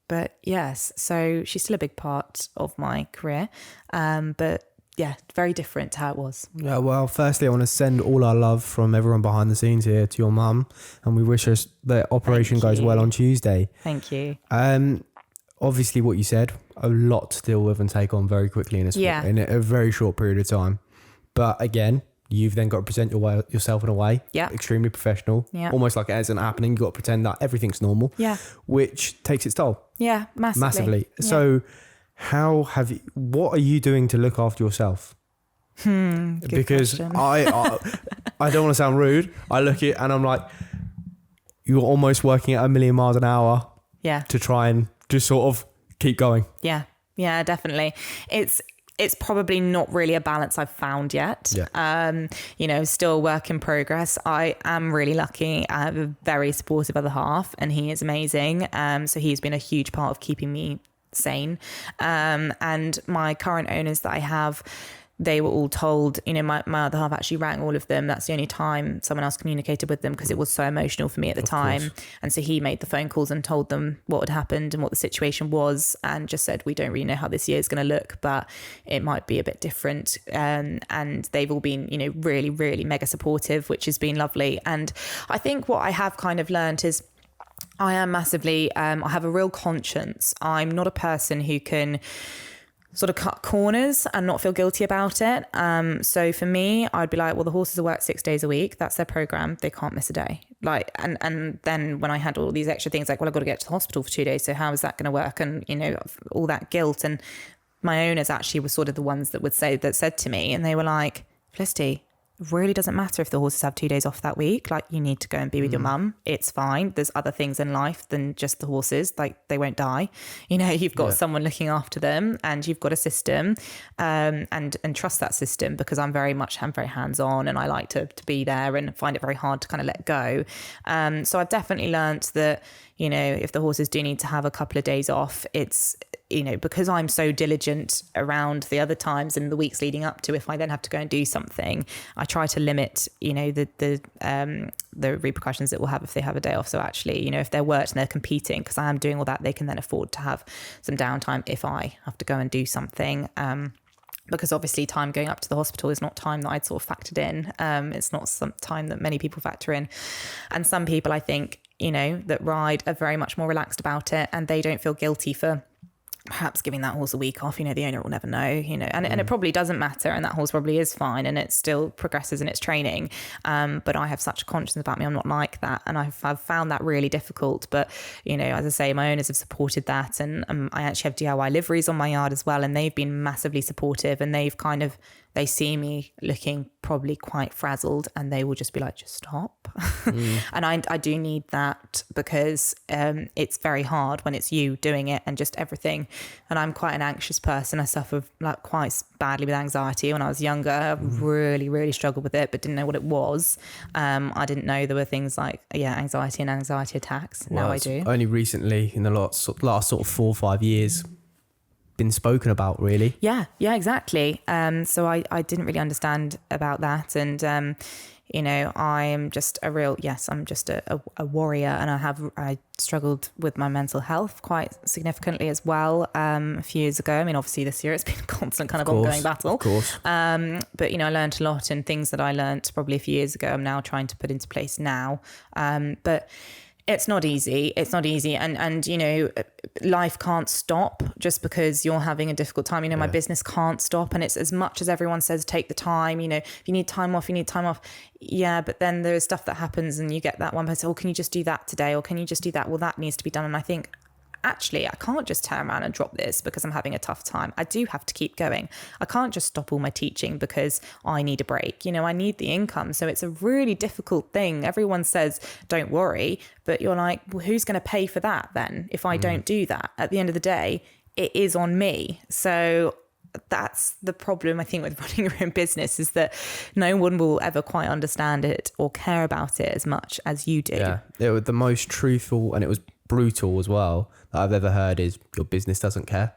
But yes, so she's still a big part of my career. But yeah, very different to how it was. Yeah, well, firstly, I want to send all our love from everyone behind the scenes here to your mum, and we wish her the operation goes well on Tuesday. Thank you. Obviously, what you said, a lot to deal with and take on very quickly in a very short period of time. But again, you've then got to present yourself in a way, extremely professional, almost like it isn't happening. You've got to pretend that everything's normal, which takes its toll. Yeah, massively. Yeah. So what are you doing to look after yourself? Because I don't want to sound rude. I look at it and I'm like, you're almost working at 1,000,000 miles an hour to try and just sort of keep going. Yeah, definitely. It's probably not really a balance I've found yet. Still a work in progress. I am really lucky. I have a very supportive other half, and he is amazing. So he's been a huge part of keeping me sane. And my current owners that I have, they were all told, my other half actually rang all of them. That's the only time someone else communicated with them, because it was so emotional for me at the time. Course. And so he made the phone calls and told them what had happened and what the situation was, and just said, we don't really know how this year is going to look, but it might be a bit different. And they've all been, really, really mega supportive, which has been lovely. And I think what I have kind of learned is I am massively, I have a real conscience. I'm not a person who can sort of cut corners and not feel guilty about it. So for me, I'd be like, well, the horses are worked 6 days a week. That's their program. They can't miss a day. And then when I had all these extra things, like, well, I've got to get to the hospital for 2 days. So how is that going to work? And, all that guilt. And my owners actually were sort of the ones that said to me, and they were like, Felicity, it really doesn't matter if the horses have 2 days off that week. Like, you need to go and be with your mum. It's fine. There's other things in life than just the horses. Like, they won't die. You've got someone looking after them, and you've got a system, and trust that system, because I'm very hands-on, and I like to be there and find it very hard to kind of let go. So I've definitely learnt that, if the horses do need to have a couple of days off, it's, because I'm so diligent around the other times and the weeks leading up to, if I then have to go and do something, I try to limit, the repercussions it will have if they have a day off. So actually, if they're worked and they're competing, because I am doing all that, they can then afford to have some downtime if I have to go and do something. Because obviously time going up to the hospital is not time that I'd sort of factored in. It's not some time that many people factor in. And some people, I think, that ride are very much more relaxed about it, and they don't feel guilty for perhaps giving that horse a week off. The owner will never know, and it probably doesn't matter, and that horse probably is fine, and it still progresses in its training. But I have such a conscience about me. I'm not like that, and I've found that really difficult. But as I say, my owners have supported that, and I actually have DIY liveries on my yard as well, and they've been massively supportive, and they see me looking probably quite frazzled, and they will just be like, just stop. And I do need that, because it's very hard when it's you doing it and just everything. And I'm quite an anxious person. I suffer quite badly with anxiety when I was younger. I really, really struggled with it, but didn't know what it was. I didn't know there were things like anxiety and anxiety attacks. Now I do. Only recently, in the last sort of 4 or 5 years, been spoken about, really. Yeah, exactly. So I didn't really understand about that, and I am just I'm just a warrior, and I struggled with my mental health quite significantly as well a few years ago. I mean, obviously this year it's been a constant kind of ongoing battle. Of course. But I learned a lot, and things that I learned probably a few years ago I'm now trying to put into place now. But it's not easy. And life can't stop just because you're having a difficult time. My business can't stop. And it's, as much as everyone says, take the time, if you need time off, you need time off. Yeah, but then there's stuff that happens, and you get that one person, can you just do that today? Or can you just do that? Well, that needs to be done. And I think, actually, I can't just turn around and drop this because I'm having a tough time. I do have to keep going. I can't just stop all my teaching because I need a break. I need the income. So it's a really difficult thing. Everyone says, don't worry, but you're like, well, who's going to pay for that then if I don't do that? At the end of the day, it is on me. So that's the problem, I think, with running your own business, is that no one will ever quite understand it or care about it as much as you do. Yeah, it was the most truthful, and it was brutal as well, that I've ever heard, is your business doesn't care.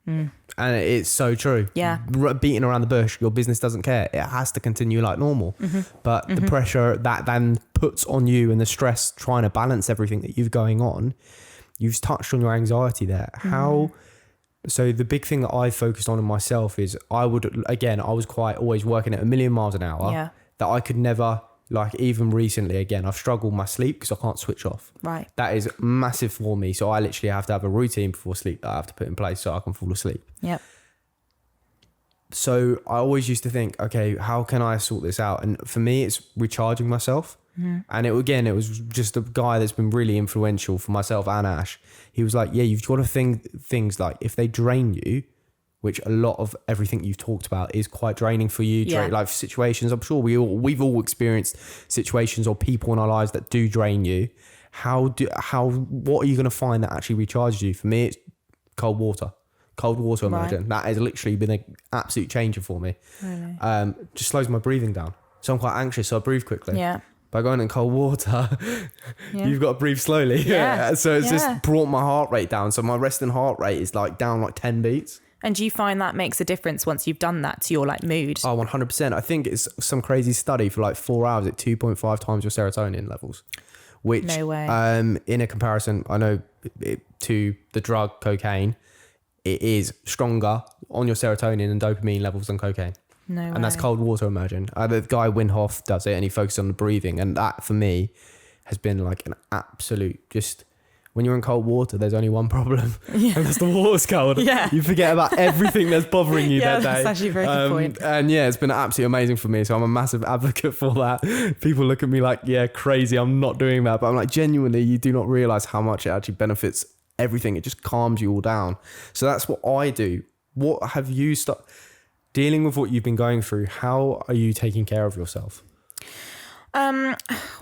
And it's so true. Yeah. Beating around the bush, your business doesn't care. It has to continue like normal. But the pressure that then puts on you, and the stress trying to balance everything that you've going on, you've touched on your anxiety there. So the big thing that I focused on in myself is I was quite always working at 1,000,000 miles an hour. Yeah. That I could never, like, even recently, again, I've struggled with my sleep because I can't switch off. Right. That is massive for me. So I literally have to have a routine before sleep that I have to put in place so I can fall asleep. Yep. So I always used to think, okay, how can I sort this out? And for me, it's recharging myself. And it was just a guy that's been really influential for myself and Ash. He was like, yeah, you've got to think things like if they drain you, which a lot of everything you've talked about is quite draining for you, like situations. I'm sure we've all experienced situations or people in our lives that do drain you. What are you going to find that actually recharges you? For me, it's cold water immersion. That has literally been an absolute changer for me. Really? Just slows my breathing down. So I'm quite anxious, so I breathe quickly. Yeah. By going in cold water, you've got to breathe slowly. Yeah. So it's just brought my heart rate down. So my resting heart rate is like down like 10 beats. And do you find that makes a difference once you've done that to your like mood? Oh, 100%. I think it's some crazy study for like 4 hours at 2.5 times your serotonin levels. Which, no way. In a comparison, I know to the drug cocaine, it is stronger on your serotonin and dopamine levels than cocaine. No way. And that's cold water immersion. The guy Winhoff does it and he focuses on the breathing. And that for me has been like an absolute just... When you're in cold water, there's only one problem. Yeah. And that's the water's cold. Yeah. You forget about everything that's bothering you that day. That's actually a very good point. And yeah, it's been absolutely amazing for me. So I'm a massive advocate for that. People look at me like, yeah, crazy. I'm not doing that. But I'm like, genuinely, you do not realize how much it actually benefits everything. It just calms you all down. So that's what I do. What have you started... Dealing with what you've been going through, how are you taking care of yourself?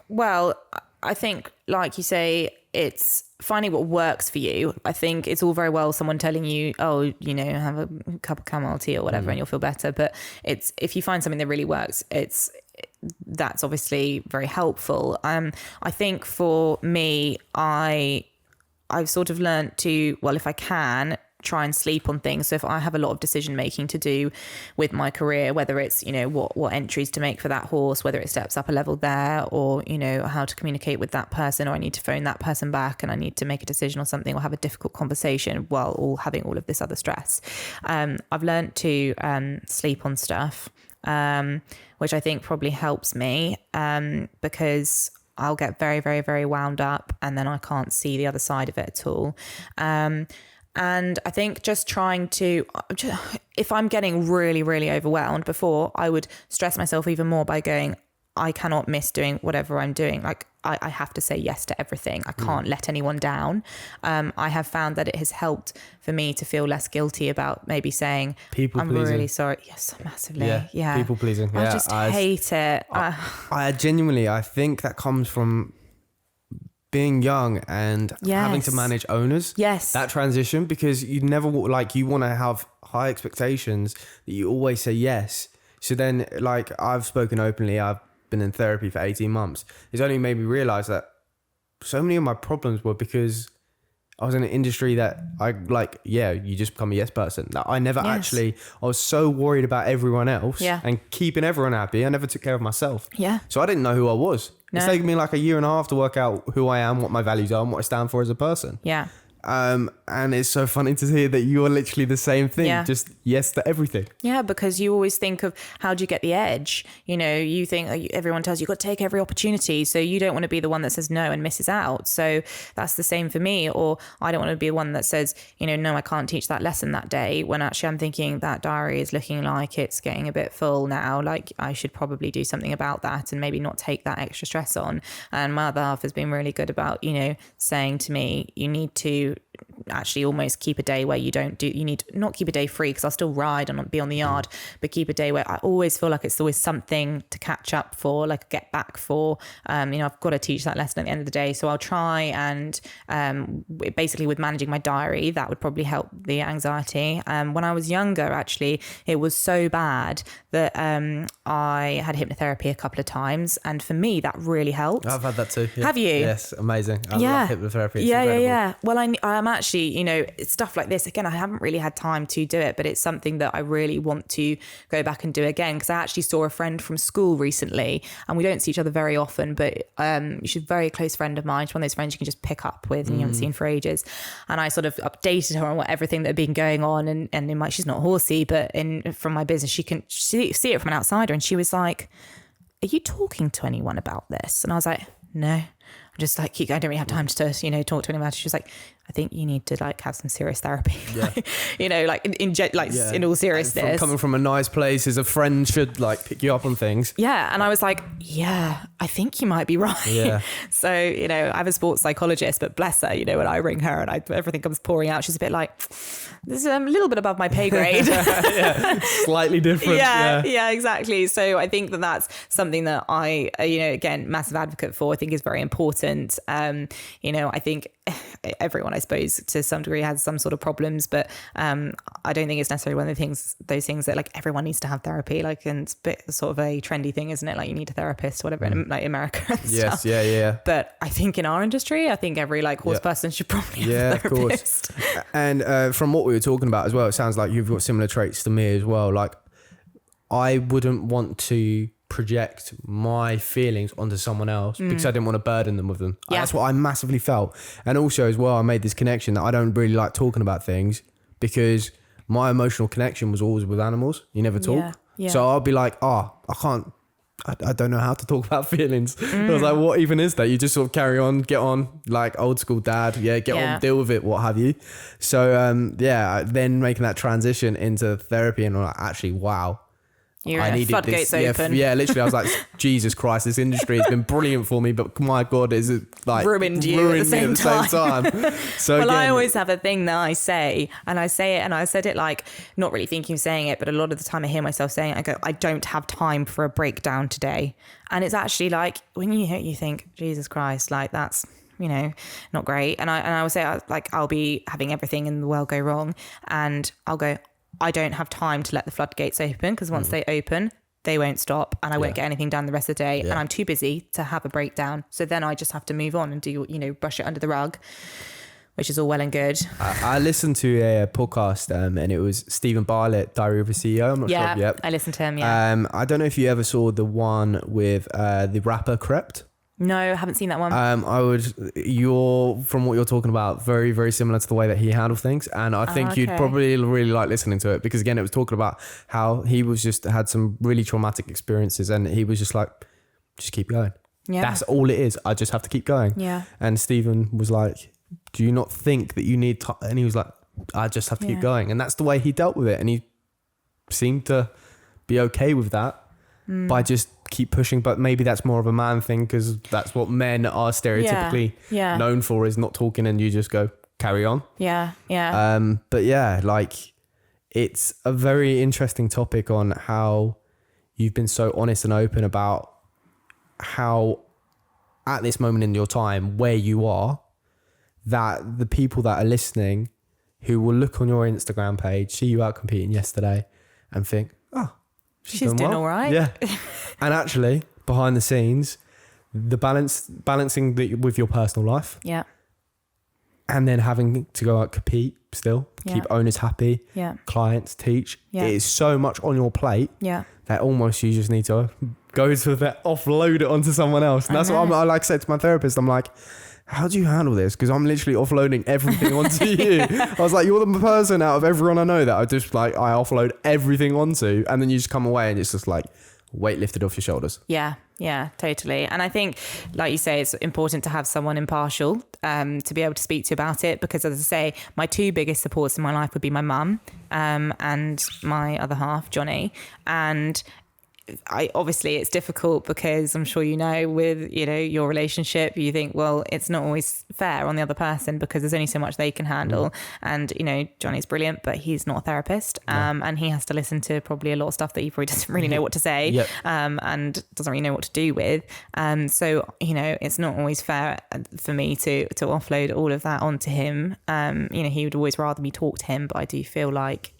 Well, I think, like you say, it's finding what works for you. I think it's all very well someone telling you, oh, you know, have a cup of chamomile tea or whatever and you'll feel better. But it's if you find something that really works, that's obviously very helpful. I think for me, I've sort of learned to, well, if I can, try and sleep on things. So if I have a lot of decision making to do with my career, whether it's, you know, what entries to make for that horse, whether it steps up a level there, or, you know, how to communicate with that person, or I need to phone that person back and I need to make a decision or something, or have a difficult conversation while having all of this other stress. I've learned to sleep on stuff, which I think probably helps me because I'll get very, very, very wound up and then I can't see the other side of it at all. And I think just trying to, if I'm getting really, really overwhelmed, before I would stress myself even more by going, I cannot miss doing whatever I'm doing. Like I have to say yes to everything. I can't let anyone down. I have found that it has helped for me to feel less guilty about maybe saying, I'm really sorry. Yes, massively. Yeah. People pleasing. I just hate it. I genuinely, I think that comes from being young and having to manage owners. Yes. That transition, because you never you want to have high expectations that you always say yes. So then, like, I've spoken openly, I've been in therapy for 18 months. It's only made me realize that so many of my problems were because I was in an industry that you just become a yes person. That I never I was so worried about everyone else and keeping everyone happy. I never took care of myself. Yeah. So I didn't know who I was. No. It's taken me like a year and a half to work out who I am, what my values are, and what I stand for as a person. Yeah. And it's so funny to hear that you're literally the same thing, just yes to everything. Yeah, because you always think of how do you get the edge? You know, you think everyone tells you you've got to take every opportunity, so you don't want to be the one that says no and misses out. So that's the same for me. Or I don't want to be the one that says, you know, no, I can't teach that lesson that day, when actually I'm thinking that diary is looking like it's getting a bit full now. Like I should probably do something about that and maybe not take that extra stress on. And my other half has been really good about, you know, saying to me, you need to actually almost keep a day where you need not keep a day free, because I'll still ride and be on the yard, but keep a day where I always feel like it's always something to catch up for, like a get back for. You know, I've got to teach that lesson at the end of the day. So I'll try and basically with managing my diary, that would probably help the anxiety. When I was younger, actually, it was so bad that I had hypnotherapy a couple of times. And for me, that really helped. I've had that too. Yeah. Have you? Yes, amazing. I love hypnotherapy. It's incredible. Well, I'm I'm actually, stuff like this, again, I haven't really had time to do it, but it's something that I really want to go back and do again, because I actually saw a friend from school recently, and we don't see each other very often, but she's a very close friend of mine. She's one of those friends you can just pick up with and you haven't seen for ages. And I sort of updated her on everything that had been going on, and in my, she's not horsey, but from my business, she can see it from an outsider. And she was like, are you talking to anyone about this? And I was like, no, I'm just like, I don't really have time to, talk to anyone about it. She was like, I think you need to like have some serious therapy. Yeah. In all seriousness. Coming from a nice place, as a friend should like pick you up on things. Yeah. And I was like, yeah, I think you might be right. Yeah. So, I have a sports psychologist, but bless her, when I ring her and everything comes pouring out, she's a bit like, this is a little bit above my pay grade. Yeah. Slightly different. Yeah, exactly. So I think that's something that I, again, massive advocate for, I think is very important. I think everyone, I suppose, to some degree has some sort of problems, but I don't think it's necessarily one of those things that like everyone needs to have therapy, like, and it's a bit sort of a trendy thing, isn't it? Like you need a therapist or whatever in like America and yes, stuff. Yeah. But I think in our industry, I think every like horse person should probably have a therapist. Of course. And from what we were talking about as well, it sounds like you've got similar traits to me as well. Like I wouldn't want to project my feelings onto someone else because I didn't want to burden them with them. Yeah. That's what I massively felt. And also as well, I made this connection that I don't really like talking about things because my emotional connection was always with animals. You never talk. Yeah. So I'll be like, I don't know how to talk about feelings. I was like, what even is that? You just sort of carry on, get on, like old school dad. Yeah, get on, deal with it, what have you. So then making that transition into therapy and I'm like, actually, wow. I needed floodgates this. Open. Yeah, literally, I was like, Jesus Christ, this industry has been brilliant for me, but my God, is it like ruined you at the same time? So well, I always have a thing that I say, and I say it, and I said it like not really thinking of saying it, but a lot of the time I hear myself saying it, I go, I don't have time for a breakdown today, and it's actually like when you hear it, you think, Jesus Christ, like that's not great, and I will say like I'll be having everything in the world go wrong, and I'll go, I don't have time to let the floodgates open because once they open, they won't stop and I won't get anything done the rest of the day. Yeah. And I'm too busy to have a breakdown. So then I just have to move on and do, brush it under the rug, which is all well and good. I listened to a podcast and it was Stephen Bartlett, Diary of a CEO. I'm not sure. Yep. I listened to him. Yeah. I don't know if you ever saw the one with the rapper Crept. No, I haven't seen that one. From what you're talking about, very, very similar to the way that he handled things. And I think you'd probably really like listening to it because again, it was talking about how he was just had some really traumatic experiences and he was just like, just keep going. Yeah. That's all it is. I just have to keep going. Yeah. And Stephen was like, do you not think that you need time? And he was like, I just have to keep going. And that's the way he dealt with it. And he seemed to be okay with that by just keep pushing, but maybe that's more of a man thing because that's what men are stereotypically known for, is not talking and you just go carry on. But yeah, like it's a very interesting topic on how you've been so honest and open about how at this moment in your time where you are, that the people that are listening who will look on your Instagram page, see you out competing yesterday and think, oh, she's doing all right. Yeah. And actually, behind the scenes, the balancing with your personal life. Yeah. And then having to go out compete still, keep owners happy, clients, teach. Yeah. It is so much on your plate that almost you just need to go to that, offload it onto someone else. And that's what I like I said to my therapist. I'm like, how do you handle this? Because I'm literally offloading everything onto you. I was like, you're the person out of everyone I know that I just like, I offload everything onto, and then you just come away and it's just like weight lifted off your shoulders. Yeah, totally. And I think, like you say, it's important to have someone impartial to be able to speak to about it, because as I say, my two biggest supports in my life would be my mum and my other half, Johnny. And obviously it's difficult because I'm sure with your relationship, you think, well, it's not always fair on the other person because there's only so much they can handle. And Johnny's brilliant, but he's not a therapist, and he has to listen to probably a lot of stuff that he probably doesn't really know what to say, and doesn't really know what to do with. So it's not always fair for me to offload all of that onto him. He would always rather me talk to him, but I do feel like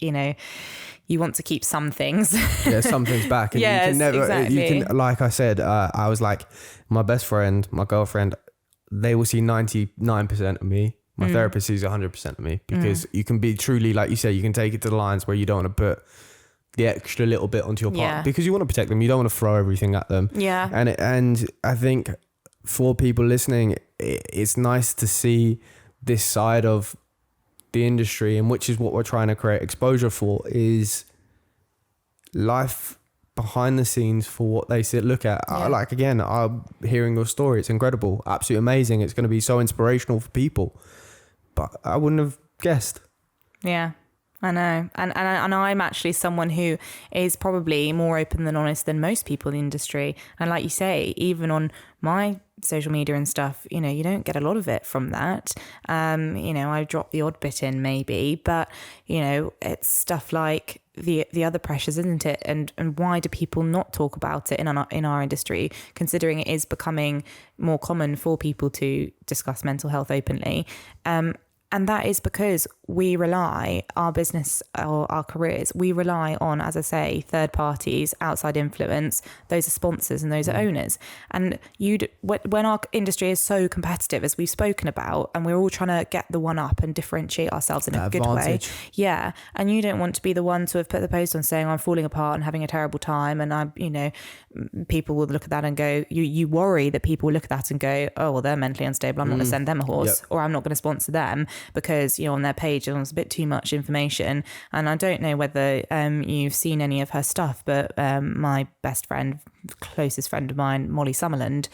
you want to keep some things. Some things back. And yes, you can never, exactly. You can, like I said, I was like, my best friend, my girlfriend, they will see 99% of me. My therapist sees 100% of me because you can be truly, like you say, you can take it to the lines where you don't want to put the extra little bit onto your partner because you want to protect them. You don't want to throw everything at them. Yeah. And I think for people listening, it's nice to see this side of the industry, and which is what we're trying to create exposure for, is life behind the scenes for what they look at. Like, again, I'm hearing your story. It's incredible. Absolutely amazing. It's going to be so inspirational for people. But I wouldn't have guessed. Yeah, I know. And I'm actually someone who is probably more open than honest than most people in the industry. And like you say, even on my social media and stuff, you know, you don't get a lot of it from that. You know, I drop the odd bit in maybe, but, you know, it's stuff like the other pressures, isn't it? And why do people not talk about it in our industry, considering it is becoming more common for people to discuss mental health openly? And that is because we rely, our business or our careers, we rely on, as I say, third parties, outside influence. Those are sponsors and those are owners. And when our industry is so competitive, as we've spoken about, and we're all trying to get the one up and differentiate ourselves in a good way. Yeah. And you don't want to be the one to have put the post on saying I'm falling apart and having a terrible time. And I'm, you know, people will look at that and go, you worry that people will look at that and go, oh, well, they're mentally unstable. I'm not going to send them a horse, or I'm not going to sponsor them. Because, you know, on their page there's a bit too much information. And I don't know whether you've seen any of her stuff, but my best friend, closest friend of mine, Molly Summerland,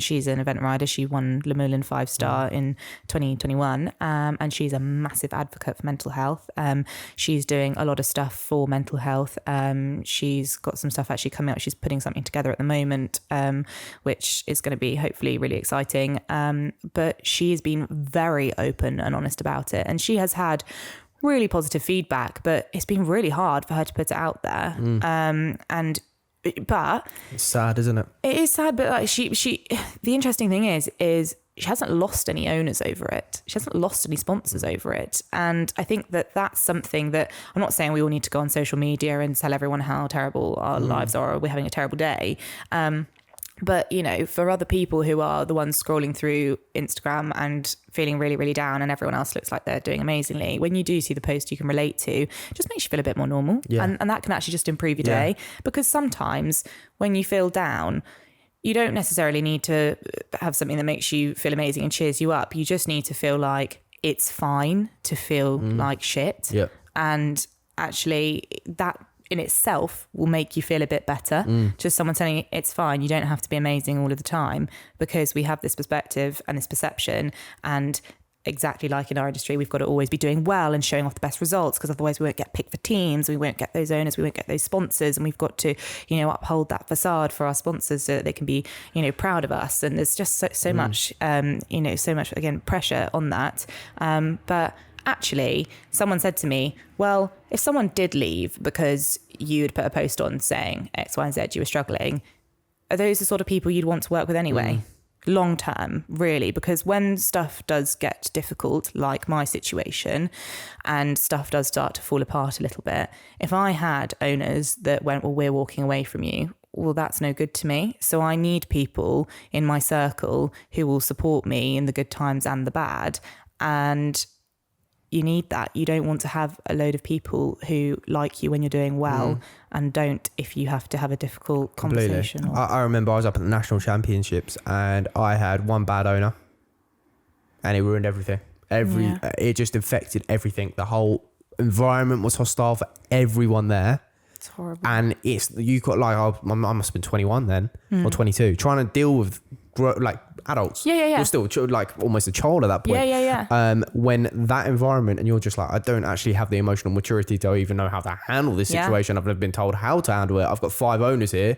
she's an event rider. She won Le Moulin 5-star in 2021, and she's a massive advocate for mental health. She's doing a lot of stuff for mental health. She's got some stuff actually coming out. She's putting something together at the moment, which is going to be hopefully really exciting. But she's been very open and honest about it, and she has had really positive feedback, but it's been really hard for her to put it out there. But it's sad, isn't it? It is sad, but like she the interesting thing is she hasn't lost any owners over it. She hasn't lost any sponsors over it. And I think that that's something that, I'm not saying we all need to go on social media and tell everyone how terrible our lives are, or we're having a terrible day. But, you know, for other people who are the ones scrolling through Instagram and feeling really, really down, and everyone else looks like they're doing amazingly, when you do see the post you can relate to, it just makes you feel a bit more normal. Yeah. And that can actually just improve your day. Because sometimes when you feel down, you don't necessarily need to have something that makes you feel amazing and cheers you up. You just need to feel like it's fine to feel like shit. Yeah. And actually that in itself will make you feel a bit better. Just someone telling you it's fine, you don't have to be amazing all of the time, because we have this perspective and this perception, and exactly like in our industry, we've got to always be doing well and showing off the best results, because otherwise we won't get picked for teams, we won't get those owners, we won't get those sponsors, and we've got to, you know, uphold that facade for our sponsors so that they can be, you know, proud of us. And there's just so much, you know, so much, again, pressure on that. But actually, someone said to me, well, if someone did leave because you'd put a post on saying X, Y, and Z, you were struggling, are those the sort of people you'd want to work with anyway? Long term, really? Because when stuff does get difficult, like my situation, and stuff does start to fall apart a little bit, if I had owners that went, well, we're walking away from you, well, that's no good to me. So I need people in my circle who will support me in the good times and the bad. And you need that. You don't want to have a load of people who like you when you're doing well and don't if you have to have a difficult conversation. I remember I was up at the national championships and I had one bad owner and it ruined everything. It just affected everything. The whole environment was hostile for everyone there. It's horrible. And you got like, I must have been 21 then or 22, trying to deal with like adults. You're still like almost a child at that point. When that environment, and you're just like, I don't actually have the emotional maturity to even know how to handle this situation. I've never been told how to handle it. I've got 5 owners here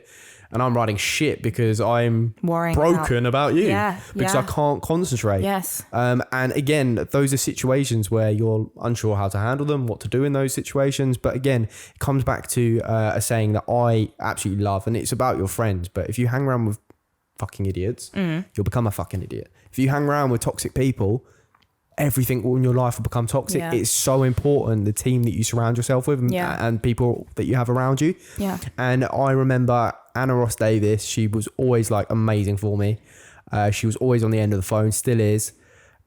and I'm writing shit because I'm broken about you because I can't concentrate. And again, those are situations where you're unsure how to handle them, what to do in those situations. But again, it comes back to a saying that I absolutely love, and it's about your friends. But if you hang around with fucking idiots, you'll become a fucking idiot. If you hang around with toxic people, everything in your life will become toxic. It's so important, the team that you surround yourself with and people that you have around you. And I remember Anna Ross Davis, she was always like amazing for me. She was always on the end of the phone, still is.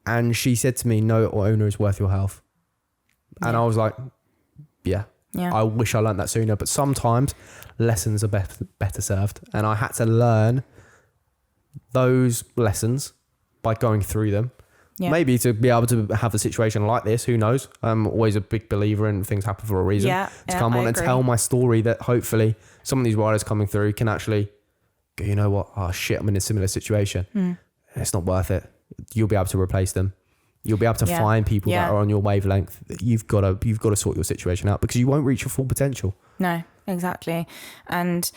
And she said to me, no owner is worth your health. And I was like, yeah, I wish I learned that sooner. But sometimes lessons are better served. And I had to learn those lessons by going through them. Yeah. Maybe to be able to have a situation like this, who knows? I'm always a big believer in things happen for a reason. To come on and tell my story, that hopefully some of these riders coming through can actually go, you know what? Oh shit, I'm in a similar situation. It's not worth it. You'll be able to replace them. You'll be able to find people that are on your wavelength. You've got to sort your situation out, because you won't reach your full potential. No, exactly. And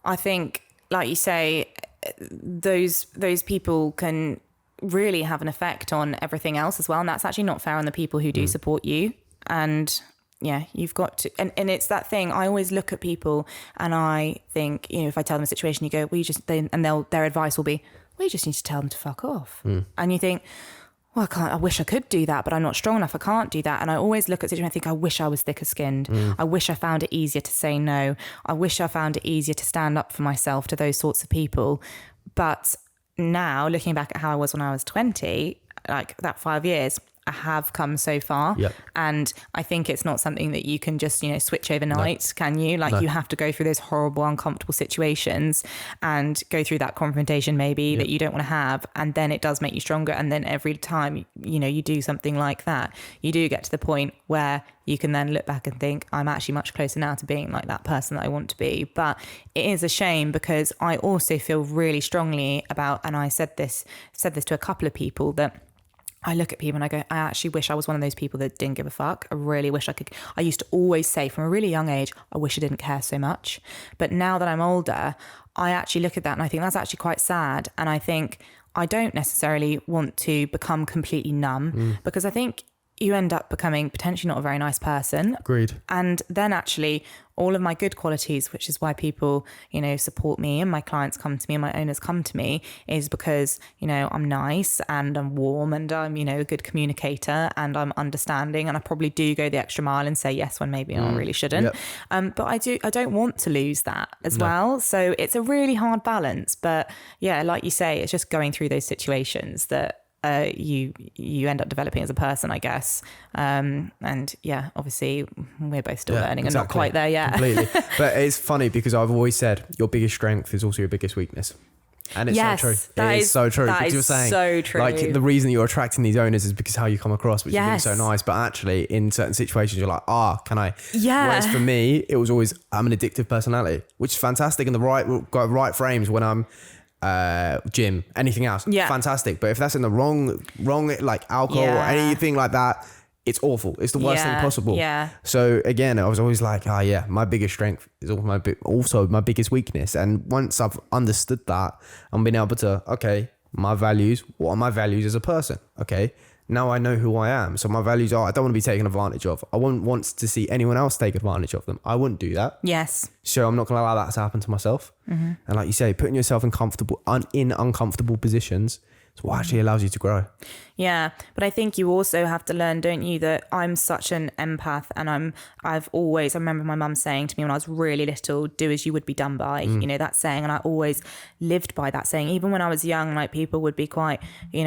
I think, like you say, those people can really have an effect on everything else as well, and that's actually not fair on the people who do support you. And you've got to, and it's that thing. I always look at people and I think, if I tell them a situation, you go, well, their advice will be, well, you just need to tell them to fuck off. And you think, well, I wish I could do that, but I'm not strong enough. I can't do that. And I always look at situations and think, I wish I was thicker skinned. I wish I found it easier to say no. I wish I found it easier to stand up for myself to those sorts of people. But now, looking back at how I was when I was 20, like that 5 years, I have come so far. And I think it's not something that you can just, switch overnight, can you? Like you have to go through those horrible, uncomfortable situations and go through that confrontation maybe that you don't want to have. And then it does make you stronger. And then every time, you do something like that, you do get to the point where you can then look back and think, I'm actually much closer now to being like that person that I want to be. But it is a shame, because I also feel really strongly about, and I said this to a couple of people, that I look at people and I go, I actually wish I was one of those people that didn't give a fuck. I really wish I could. I used to always say from a really young age, I wish I didn't care so much. But now that I'm older, I actually look at that and I think that's actually quite sad. And I think I don't necessarily want to become completely numb, because I think you end up becoming potentially not a very nice person. Agreed. And then actually all of my good qualities, which is why people, support me and my clients come to me and my owners come to me, is because, I'm nice and I'm warm and I'm, a good communicator and I'm understanding, and I probably do go the extra mile and say yes when maybe I really shouldn't. But I don't want to lose that as well. So it's a really hard balance. But yeah, like you say, it's just going through those situations that you end up developing as a person, I guess. And obviously we're both still learning and not quite there yet. Completely. But it's funny because I've always said your biggest strength is also your biggest weakness. And it's so true. It is so true. Because you're saying, so true. Like, the reason you're attracting these owners is because how you come across, which is so nice. But actually, in certain situations, you're like, can I? Yeah. Whereas for me, it was always, I'm an addictive personality, which is fantastic in the right frames when I'm gym, anything else, fantastic. But if that's in the wrong, like alcohol or anything like that, it's awful. It's the worst thing possible. Yeah. So again, I was always like, my biggest strength is also my biggest weakness. And once I've understood that, I'm being able to, my values, what are my values as a person? Okay. Now I know who I am. So my values are, I don't want to be taken advantage of. I wouldn't want to see anyone else take advantage of them. I wouldn't do that. Yes. So I'm not going to allow that to happen to myself. And like you say, putting yourself in uncomfortable positions is what actually allows you to grow. Yeah, but I think you also have to learn, don't you, that I'm such an empath, and I remember my mum saying to me when I was really little, do as you would be done by, that saying, and I always lived by that saying. Even when I was young, like people would be quite,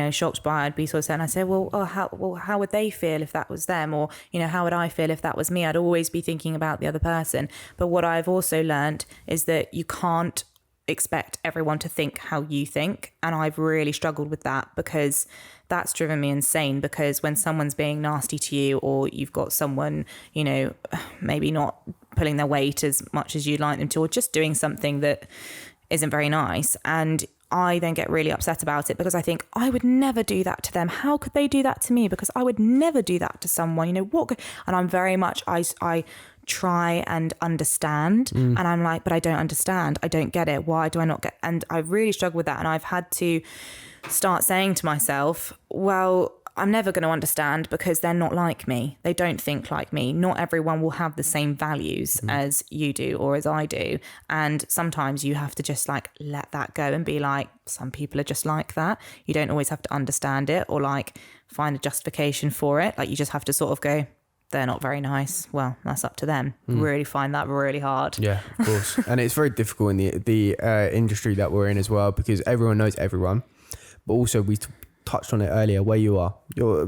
shocked by it. I'd be sort of saying, I say, how would they feel if that was them? Or, how would I feel if that was me? I'd always be thinking about the other person. But what I've also learned is that you can't expect everyone to think how you think, and I've really struggled with that, because that's driven me insane. Because when someone's being nasty to you, or you've got someone maybe not pulling their weight as much as you'd like them to, or just doing something that isn't very nice, and I then get really upset about it, because I think I would never do that to them. How could they do that to me? Because I would never do that to someone, what? And I'm very much, I try and understand, and I'm like, but I don't understand. I don't get it. Why do I not get? And I really struggle with that. And I've had to start saying to myself, well, I'm never going to understand because they're not like me. They don't think like me. Not everyone will have the same values as you do or as I do. And sometimes you have to just like let that go and be like, some people are just like that. You don't always have to understand it or like find a justification for it. Like you just have to sort of go, they're not very nice. Well, that's up to them. Really find that really hard. Yeah, of course. And it's very difficult in the industry that we're in as well, because everyone knows everyone. But also touched on it earlier, where you are.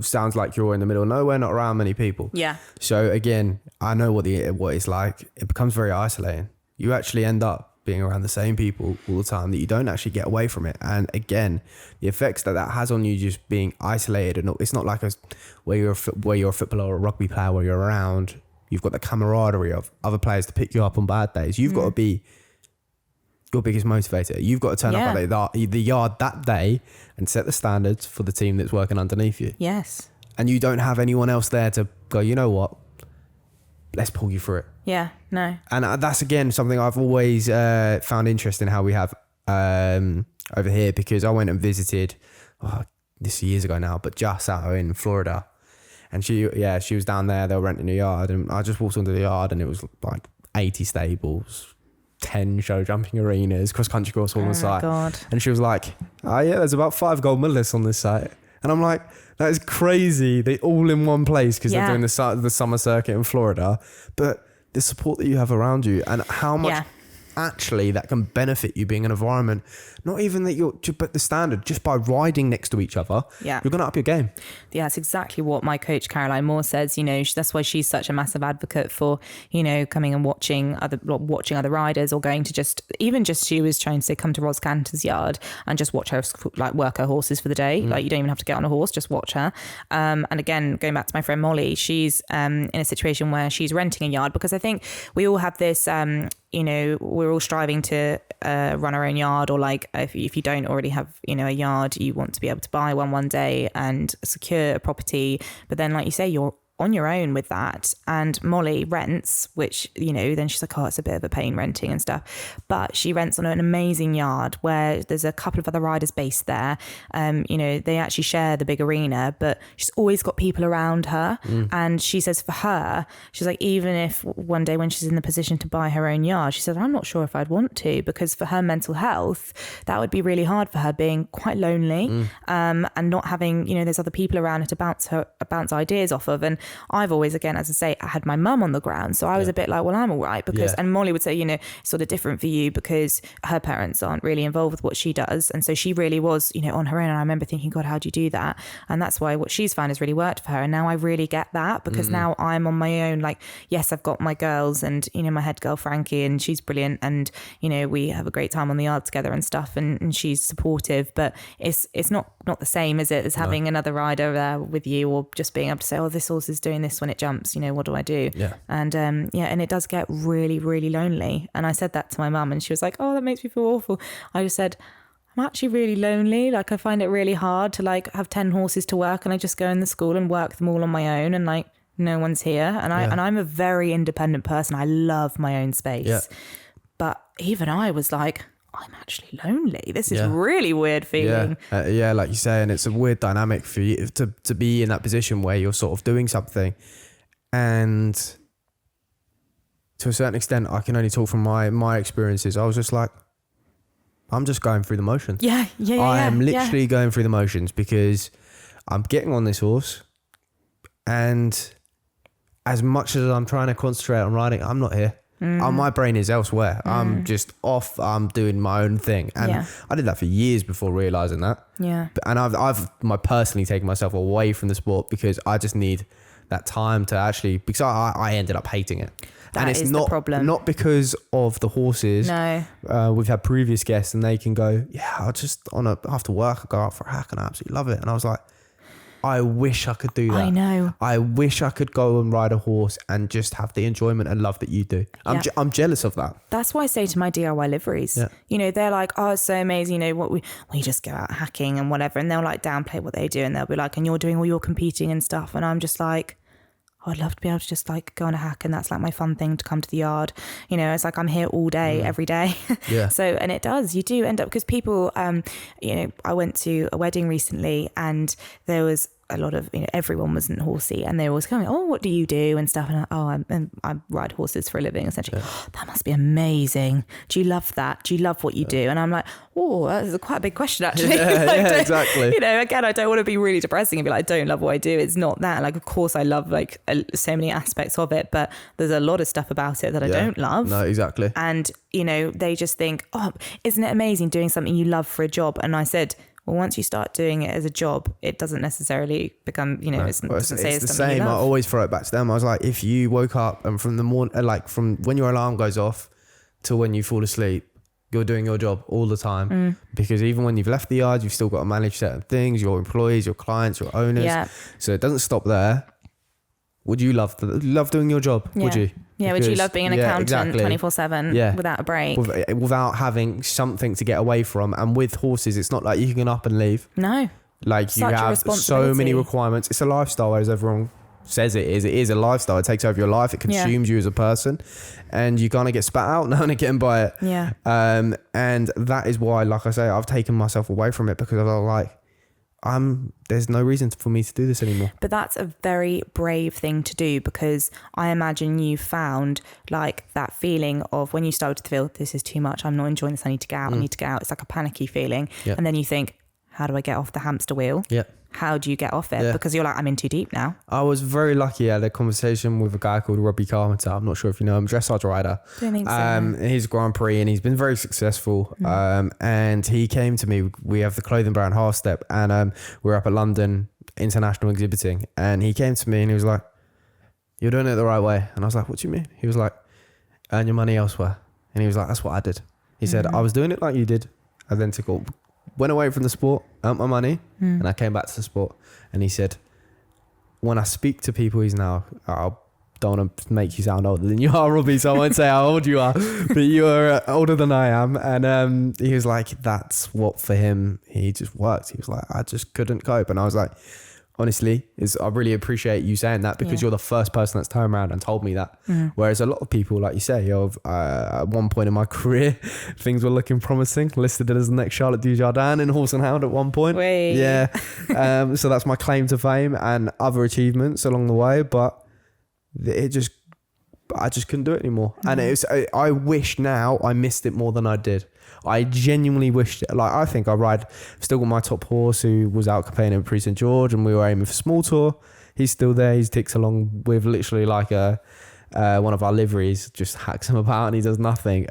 Sounds like you're in the middle of nowhere, not around many people. Yeah. So again, I know what it's like. It becomes very isolating. You actually end up being around the same people all the time that you don't actually get away from it. And again, the effects that has on you just being isolated, and it's not like where you're a footballer or a rugby player where you're around, you've got the camaraderie of other players to pick you up on bad days. You've got to be your biggest motivator. You've got to turn up at the yard that day and set the standards for the team that's working underneath you. Yes. And you don't have anyone else there to go, you know what, let's pull you through it. Yeah, no. And that's, again, something I've always found interesting how we have over here, because I went and visited, this is years ago now, but just out in Florida. And she was down there, they were renting a yard, and I just walked onto the yard and it was like 80 stables, 10 show jumping arenas, cross-country course all on the site. God. And she was like, there's about 5 gold medalists on this site. And I'm like, that is crazy. They all in one place because they're doing the summer circuit in Florida. But the support that you have around you and how much actually that can benefit you being in an environment, not even that but the standard, just by riding next to each other, you're going to up your game. Yeah, that's exactly what my coach Caroline Moore says. You know, that's why she's such a massive advocate for, you know, coming and watching other riders, or going to she was trying to say, come to Ros Cantor's yard and just watch her like work her horses for the day. Like, you don't even have to get on a horse, just watch her. And again, going back to my friend Molly, she's in a situation where she's renting a yard, because I think we all have this, you know, we're all striving to run our own yard, or like if you don't already have, you know, a yard, you want to be able to buy one day and secure a property. But then, like you say, you're on your own with that. And Molly rents, which, you know, then she's like, it's a bit of a pain renting and stuff. But she rents on an amazing yard where there's a couple of other riders based there. You know, they actually share the big arena, but she's always got people around her. And she says for her, she's like, even if one day when she's in the position to buy her own yard, she said, I'm not sure if I'd want to, because for her mental health, that would be really hard for her, being quite lonely, and not having, you know, there's other people around her to bounce ideas off of. And I've always, again, as I say, I had my mum on the ground, so I was a bit like, well, I'm all right, because and Molly would say, you know, it's sort of different for you because her parents aren't really involved with what she does, and so she really was, you know, on her own. And I remember thinking, God, how do you do that? And that's why what she's found has really worked for her. And now I really get that, because now I'm on my own. Like, yes, I've got my girls and, you know, my head girl Frankie, and she's brilliant, and, you know, we have a great time on the yard together and stuff, and she's supportive, but it's not the same, is it, as having another rider there with you, or just being able to say, this horse is doing this when it jumps, you know, what do I do? And and it does get really, really lonely. And I said that to my mum, and she was like, that makes me feel awful. I just said, I'm actually really lonely. Like, I find it really hard to like have 10 horses to work, and I just go in the school and work them all on my own, and like no one's here. And I'm a very independent person. I love my own space. But even I was like, I'm actually lonely. This is really weird feeling. Like you say, and it's a weird dynamic for you to be in that position where you're sort of doing something, and to a certain extent, I can only talk from my experiences. I was just like, I'm just going through the motions. I am literally going through the motions, because I'm getting on this horse, and as much as I'm trying to concentrate on riding, I'm not here. My brain is elsewhere. I'm just off. I'm doing my own thing. And I did that for years before realizing that. And I've personally taken myself away from the sport, because I just need that time to actually, because I ended up hating it. That and it's is not the problem. Not because of the horses. No. We've had previous guests, and they can go, after work, I go out for a hack, and I absolutely love it. And I was like, I wish I could do that. I know. I wish I could go and ride a horse and just have the enjoyment and love that you do. I'm jealous of that. That's why I say to my DIY liveries, you know, they're like, it's so amazing. You know, we just go out hacking and whatever. And they'll like downplay what they do. And they'll be like, and you're doing all your competing and stuff. And I'm just like, I'd love to be able to just like go on a hack, and that's like my fun thing, to come to the yard. You know, it's like I'm here all day, every day. So, and it does, you do end up, because people, you know, I went to a wedding recently, and there was a lot of, you know, everyone wasn't horsey, and they were always coming, what do you do and stuff, and I ride horses for a living, essentially. That must be amazing. Do you love that? Do you love what you do? And I'm like, that's quite a big question, actually. Exactly. You know, again, I don't want to be really depressing and be like, I don't love what I do. It's not that. Like, of course I love like so many aspects of it, but there's a lot of stuff about it that I don't love. No, exactly. And, you know, they just think, isn't it amazing doing something you love for a job? And I said, Well, once you start doing it as a job, it doesn't necessarily become, it doesn't say it's the something you same. I love. always throw it back to them. I was like, if you woke up and from the morning, like from when your alarm goes off till when you fall asleep, you're doing your job all the time. Because even when you've left the yard, you've still got to manage certain things, your employees, your clients, your owners. Yeah. So it doesn't stop there. Would you love doing your job? Yeah. Would you? Yeah, would you love being an accountant 24/7 without a break? Without having something to get away from. And with horses, it's not like you can get up and leave. No. Like Such you a have so responsibility. many requirements. It's a lifestyle, as everyone says it is. It is a lifestyle. It takes over your life. It consumes you as a person, and you kind of get spat out now and again by it. Yeah. And that is why, like I say, I've taken myself away from it because I was like, there's no reason for me to do this anymore. But that's a very brave thing to do, because I imagine you found like that feeling of when you started to feel this is too much, I'm not enjoying this, I need to get out, I need to get out. It's like a panicky feeling. Yeah. And then you think, how do I get off the hamster wheel? Yeah. How do you get off it? Yeah. Because you're like, I'm in too deep now. I was very lucky. I had a conversation with a guy called Robbie Carpenter. I'm not sure if you know him, dressage rider. Don't think so. He's Grand Prix and he's been very successful. And he came to me. We have the clothing brand Half Step, and we're up at London International exhibiting. And he came to me and he was like, "You're doing it the right way." And I was like, "What do you mean?" He was like, "Earn your money elsewhere." And he was like, "That's what I did." He said, "I was doing it like you did. I then went away from the sport, earned my money, and I came back to the sport." And he said, when I speak to people, I don't want to make you sound older than you are, Robbie, so I won't say how old you are, but you are older than I am. And he was like, that's what for him, he just worked. He was like, I just couldn't cope. And I was like, honestly, I really appreciate you saying that, because you're the first person that's turned around and told me that. Whereas a lot of people, like you say, at one point in my career, things were looking promising, listed as the next Charlotte Dujardin in Horse and Hound at one point. Wait. Yeah. So that's my claim to fame and other achievements along the way, but I just couldn't do it anymore. And I wish now I missed it more than I did. I genuinely wished it. Like, I think I've still got my top horse who was out campaigning at Prix St George, and we were aiming for small tour. He's still there. He ticks along with literally like one of our liveries, just hacks him about and he does nothing.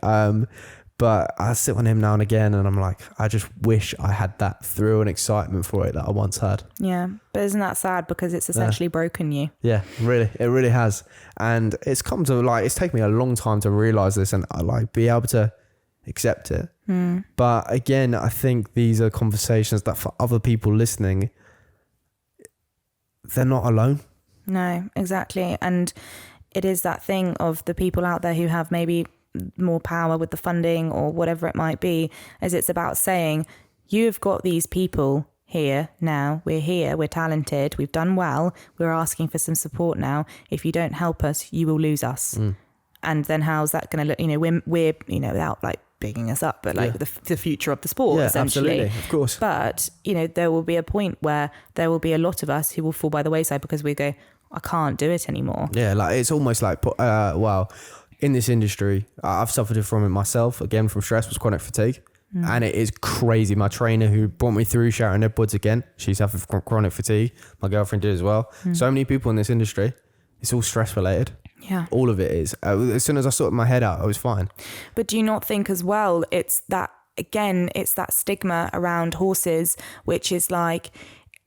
But I sit on him now and again and I'm like, I just wish I had that thrill and excitement for it that I once had. Yeah. But isn't that sad, because it's essentially broken you? Yeah, really. It really has. And it's come to it's taken me a long time to realize this and be able to accept it. But again, I think these are conversations that for other people listening, they're not alone. No, exactly. And it is that thing of the people out there who have maybe more power with the funding or whatever it might be, as it's about saying, you've got these people here now, we're here, we're talented, we've done well, we're asking for some support now. If you don't help us, you will lose us. And then how's that going to look? We're without like bigging us up, but like the future of the sport, essentially. Absolutely, of course. But there will be a point where there will be a lot of us who will fall by the wayside because we go, I can't do it anymore. Yeah, like it's almost like in this industry, I've suffered from it myself, again from stress, was chronic fatigue. And it is crazy. My trainer who brought me through, Sharon Edwards, again, she suffered from chronic fatigue. My girlfriend did as well. So many people in this industry, it's all stress related. Yeah. All of it is. As soon as I sorted my head out, I was fine. But do you not think as well, it's that stigma around horses, which is like,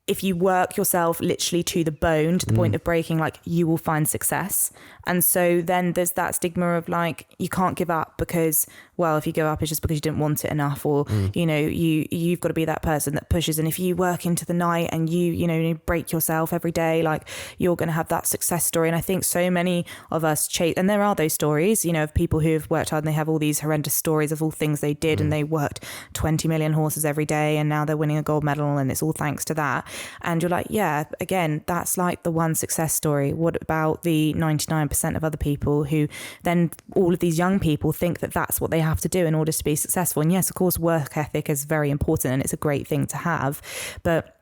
if you work yourself literally to the bone, to the point of breaking, like, you will find success. And so then there's that stigma of like, you can't give up because, well, if you go up, it's just because you didn't want it enough, or, you've got to be that person that pushes. And if you work into the night and you break yourself every day, like, you're going to have that success story. And I think so many of us chase, and there are those stories, of people who have worked hard and they have all these horrendous stories of all things they did, and they worked 20 million horses every day, and now they're winning a gold medal, and it's all thanks to that. And you're like, yeah, again, that's like the one success story. What about the 99% of other people who then, all of these young people think that that's what they have to do in order to be successful? And yes, of course, work ethic is very important and it's a great thing to have. But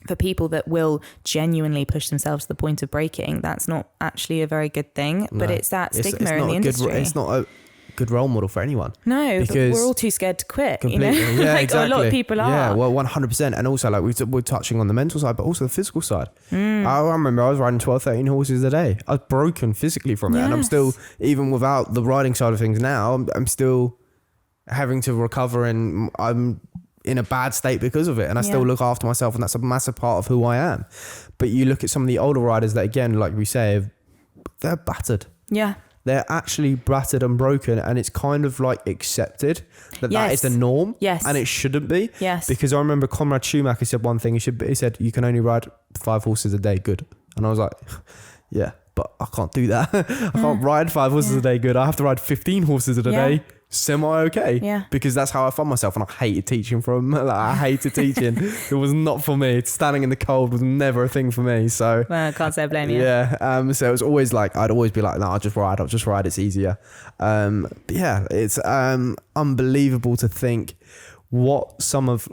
for people that will genuinely push themselves to the point of breaking, that's not actually a very good thing. No, but it's that stigma in the industry. It's not a good role model for anyone. No, because we're all too scared to quit. Completely. Yeah, exactly. A lot of people are. Yeah, well, 100%. And also, like, we're touching on the mental side, but also the physical side. I remember I was riding 12, 13 horses a day. I was broken physically from it. And I'm still, even without the riding side of things now, I'm still having to recover, and I'm in a bad state because of it, and I still look after myself, and that's a massive part of who I am. But you look at some of the older riders that, again, like we say, they're battered. Yeah. They're actually battered and broken, and it's kind of like accepted that that is the norm. Yes. And it shouldn't be. Yes. Because I remember Conrad Schumacher said one thing. He said, you can only ride 5 horses a day good. And I was like, yeah, but I can't do that. I can't ride 5 horses a day good. I have to ride 15 horses a day semi-okay. Yeah. Because that's how I found myself, and I hated teaching I hated teaching. It was not for me. Standing in the cold was never a thing for me. So well, I can't say I blame you. Yeah. So it was always like, I'd always be like, no, I'll just ride. It's easier. But yeah, it's unbelievable to think what part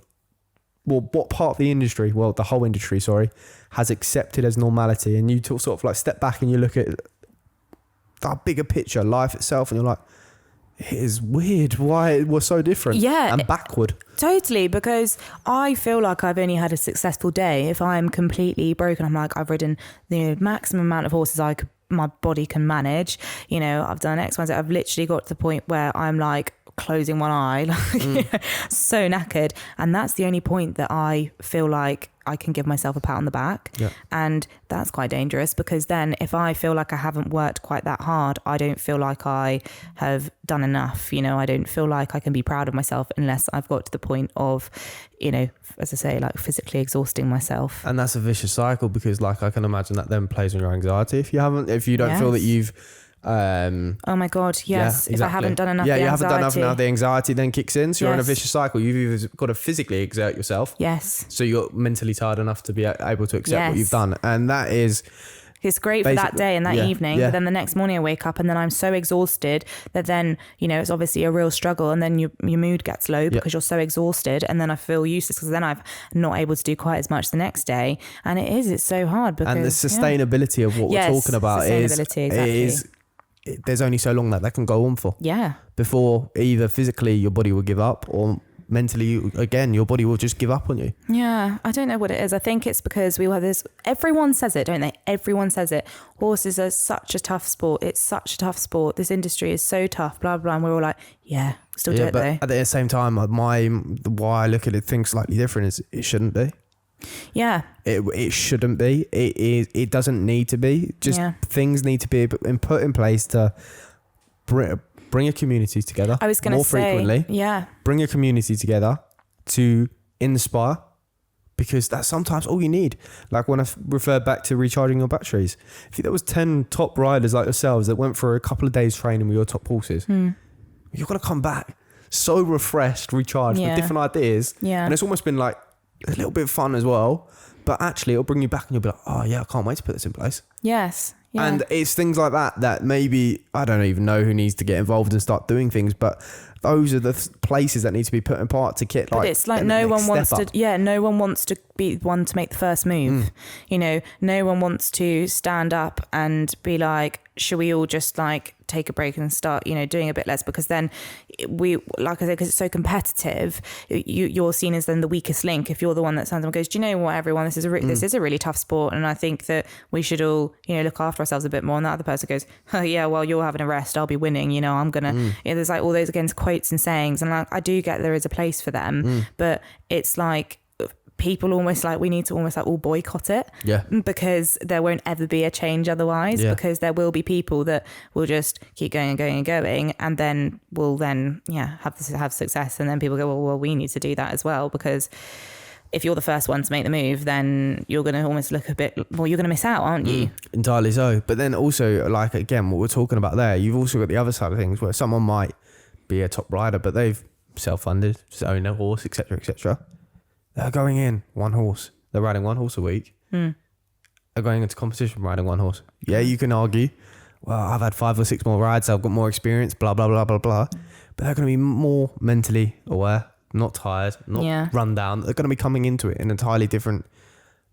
of the industry, the whole industry, has accepted as normality. And you sort of like step back and you look at that bigger picture, life itself, and you're like, it is weird why we're so different and backward. Totally, because I feel like I've only had a successful day if I'm completely broken. I'm like, I've ridden the maximum amount of horses my body can manage. You know, I've done X, Y, Z. I've literally got to the point where I'm like closing one eye, so knackered. And that's the only point that I feel like I can give myself a pat on the back. Yeah. And that's quite dangerous, because then if I feel like I haven't worked quite that hard, I don't feel like I have done enough. You know, I don't feel like I can be proud of myself unless I've got to the point of, you know, as I say, like physically exhausting myself. And that's a vicious cycle, because like I can imagine that then plays on your anxiety if you don't feel that you've oh my god, yes. Yeah, exactly. If I haven't done enough, you haven't done enough now, the anxiety then kicks in, so you're in a vicious cycle. You've either got to physically exert yourself, so you're mentally tired enough to be able to accept what you've done, and that is, it's great for that day and that evening, but then the next morning I wake up and then I'm so exhausted that then, you know, it's obviously a real struggle, and then your mood gets low because you're so exhausted, and then I feel useless because then I'm not able to do quite as much the next day, and it's so hard because, and the sustainability of what we're talking about is there's only so long that can go on for. Yeah. Before either physically your body will give up, or mentally, again, your body will just give up on you. Yeah, I don't know what it is. I think it's because we have this, everyone says it, don't they? Everyone says it. Horses are such a tough sport. It's such a tough sport. This industry is so tough, blah, blah. And we're all like, still do it but though. At the same time, why I look at it, things slightly different is it shouldn't be. Yeah. It shouldn't be. It doesn't need to be. Just things need to be put in place to bring your communities together. I was going to say, frequently. Yeah. Bring your community together to inspire, because that's sometimes all you need. Like when I referred back to recharging your batteries, if there was 10 top riders like yourselves that went for a couple of days training with your top horses, you're going to come back so refreshed, recharged with different ideas. Yeah. And it's almost been like a little bit of fun as well, but actually it'll bring you back and you'll be like, oh yeah, I can't wait to put this in place. Yes. Yeah. And it's things like that maybe, I don't even know who needs to get involved and start doing things, but those are the places that need to be put in part to get like. But it's like no one wants to be one to make the first move. You know, no one wants to stand up and be like, should we all just like take a break and start, you know, doing a bit less, because then we, like I said, because it's so competitive, you're seen as then the weakest link if you're the one that stands up and goes, do you know what, everyone, this is a really tough sport, and I think that we should all, you know, look after ourselves a bit more. And that other person goes, oh yeah, well, you're having a rest, I'll be winning, you know, I'm gonna there's like all those against quotes and sayings, and like I do get there is a place for them, but it's like people almost like we need to almost like all boycott it, because there won't ever be a change otherwise, because there will be people that will just keep going and going and going, and then will then have success, and then people go, well we need to do that as well, because if you're the first one to make the move, then you're going to almost look a bit, well, you're going to miss out, aren't you? Entirely so. But then also, like again, what we're talking about there, you've also got the other side of things where someone might be a top rider, but they've self-funded, just own a horse, etc., etc. They're going in one horse. They're riding one horse a week. They're going into competition riding one horse. Yeah, you can argue, well, I've had 5 or 6 more rides, I've got more experience, blah, blah, blah, blah, blah. But they're going to be more mentally aware, not tired, not run down. They're going to be coming into it in an entirely different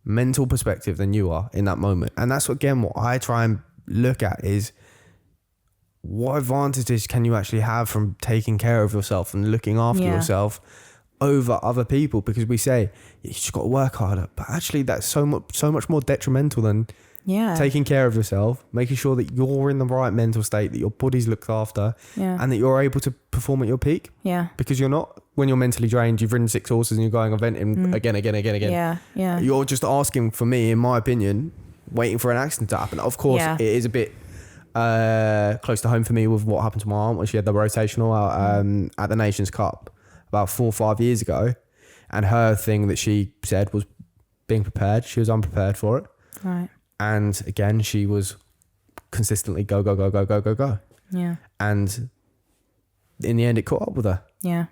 mental perspective than you are in that moment. And that's, again, what I try and look at is what advantages can you actually have from taking care of yourself and looking after yourself over other people, because we say you just got to work harder, but actually that's so much more detrimental than taking care of yourself, making sure that you're in the right mental state, that your body's looked after, and that you're able to perform at your peak. Because you're not, when you're mentally drained, you've ridden 6 horses and you're going eventing again. Yeah. You're just asking, for me, in my opinion, waiting for an accident to happen. Of course, it is a bit close to home for me with what happened to my aunt when she had the rotational out at the Nations Cup about 4 or 5 years ago. And her thing that she said was being prepared. She was unprepared for it. Right. And again, she was consistently go. Yeah. And in the end, it caught up with her. Yeah.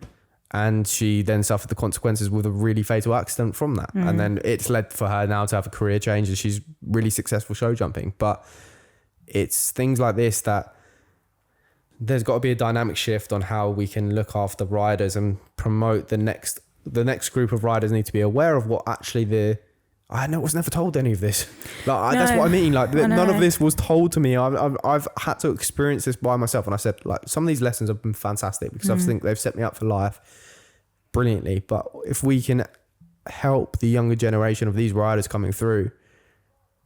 And she then suffered the consequences with a really fatal accident from that. And then it's led for her now to have a career change, and she's really successful show jumping. But it's things like this that there's got to be a dynamic shift on how we can look after riders and promote the next group of riders. Need to be aware of what actually I know, was never told any of this. Like, that's what I mean. Like, none of this was told to me. I've had to experience this by myself. And I said, like, some of these lessons have been fantastic because I think they've set me up for life brilliantly. But if we can help the younger generation of these riders coming through,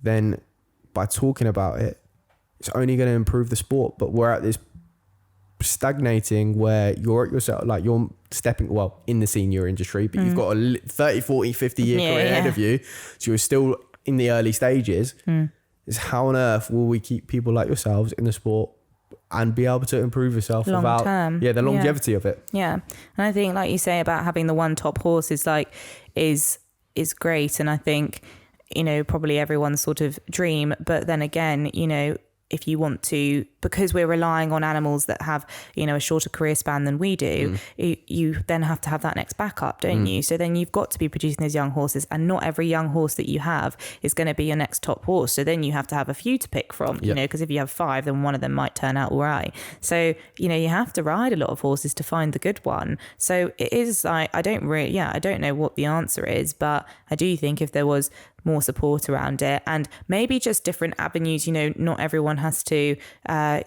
then by talking about it, it's only going to improve the sport. But we're at this stagnating where you're at yourself, like you're stepping in the senior industry, but you've got a 30, 40, 50 year career ahead of you, so you're still in the early stages. Is how on earth will we keep people like yourselves in the sport and be able to improve yourself Long term. the longevity of it? And I think, like you say about having the one top horse is great, and I think, you know, probably everyone's sort of dream. But then again, you know, if you want to, because we're relying on animals that have, you know, a shorter career span than we do, you then have to have that next backup, don't you? So then you've got to be producing those young horses, and not every young horse that you have is going to be your next top horse. So then you have to have a few to pick from, you know, because if you have 5, then one of them might turn out all right. So, you know, you have to ride a lot of horses to find the good one. So it is like, I don't know what the answer is, but I do think if there was more support around it, and maybe just different avenues, you know, not everyone has to,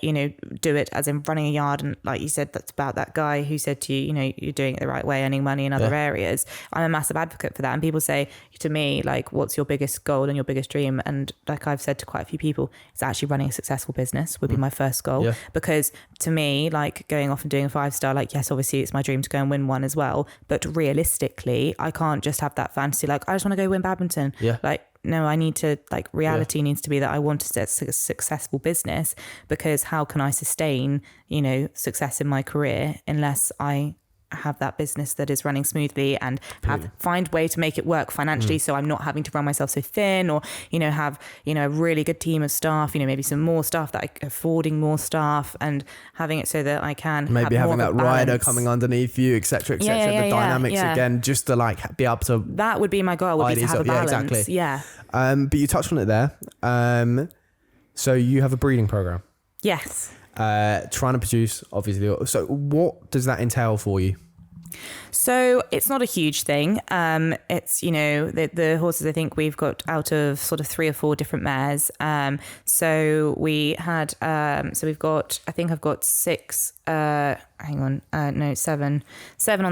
you know, do it as in running a yard. And like you said, that's about that guy who said to you, you know, you're doing it the right way, earning money in other areas. I'm a massive advocate for that. And people say to me, like, what's your biggest goal and your biggest dream? And like I've said to quite a few people, it's actually running a successful business would be my first goal. Because to me, like going off and doing a 5-star, like, yes, obviously it's my dream to go and win one as well. But realistically, I can't just have that fantasy, like, I just want to go win badminton. Like, no, I need to, like, reality needs to be that I want to set a successful business, because how can I sustain, you know, success in my career unless I have that business that is running smoothly and find way to make it work financially, so I'm not having to run myself so thin, or, you know, have, you know, a really good team of staff, you know, maybe some more staff, that I affording more staff and having it so that I can maybe have having that rider coming underneath you, etc., the dynamics again, just to like be able to, that would be my goal, would be to have a balance. But you touched on it there. So you have a breeding program. Yes. Trying to produce, obviously. So what does that entail for you? So it's not a huge thing. It's, you know, the horses, I think we've got out of sort of 3 or 4 different mares. So we had, so we've got, I think I've got 6, 7 on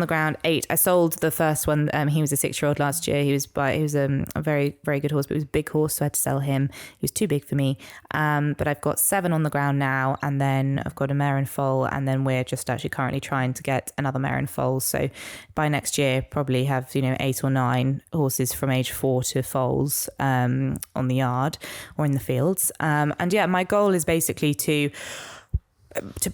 the ground, 8. I sold the first one. He was a 6-year-old last year. He was a very, very good horse, but he was a big horse, so I had to sell him. He was too big for me. But I've got 7 on the ground now, and then I've got a mare in foal, and then we're just actually currently trying to get another mare in foal. So by next year, probably have, you know, 8 or 9 horses from age 4 to foals on the yard or in the fields. And yeah, my goal is basically to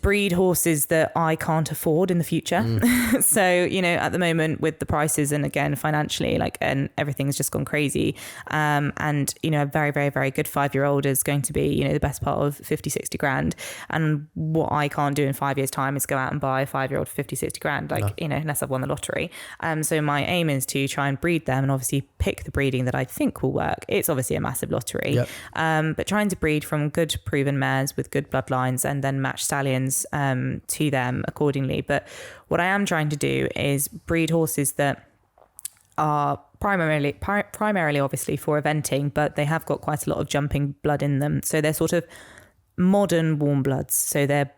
breed horses that I can't afford in the future. So, you know, at the moment with the prices and again financially, like, and everything's just gone crazy, and, you know, a very, very, very good 5-year-old is going to be, you know, the best part of 50-60 grand, and what I can't do in 5 years time is go out and buy a 5-year-old for 50-60 grand, like, you know, unless I've won the lottery. So my aim is to try and breed them, and obviously pick the breeding that I think will work. It's obviously a massive lottery, but trying to breed from good proven mares with good bloodlines, and then match stallions to them accordingly. But what I am trying to do is breed horses that are primarily obviously for eventing, but they have got quite a lot of jumping blood in them. So they're sort of modern warm bloods. So they're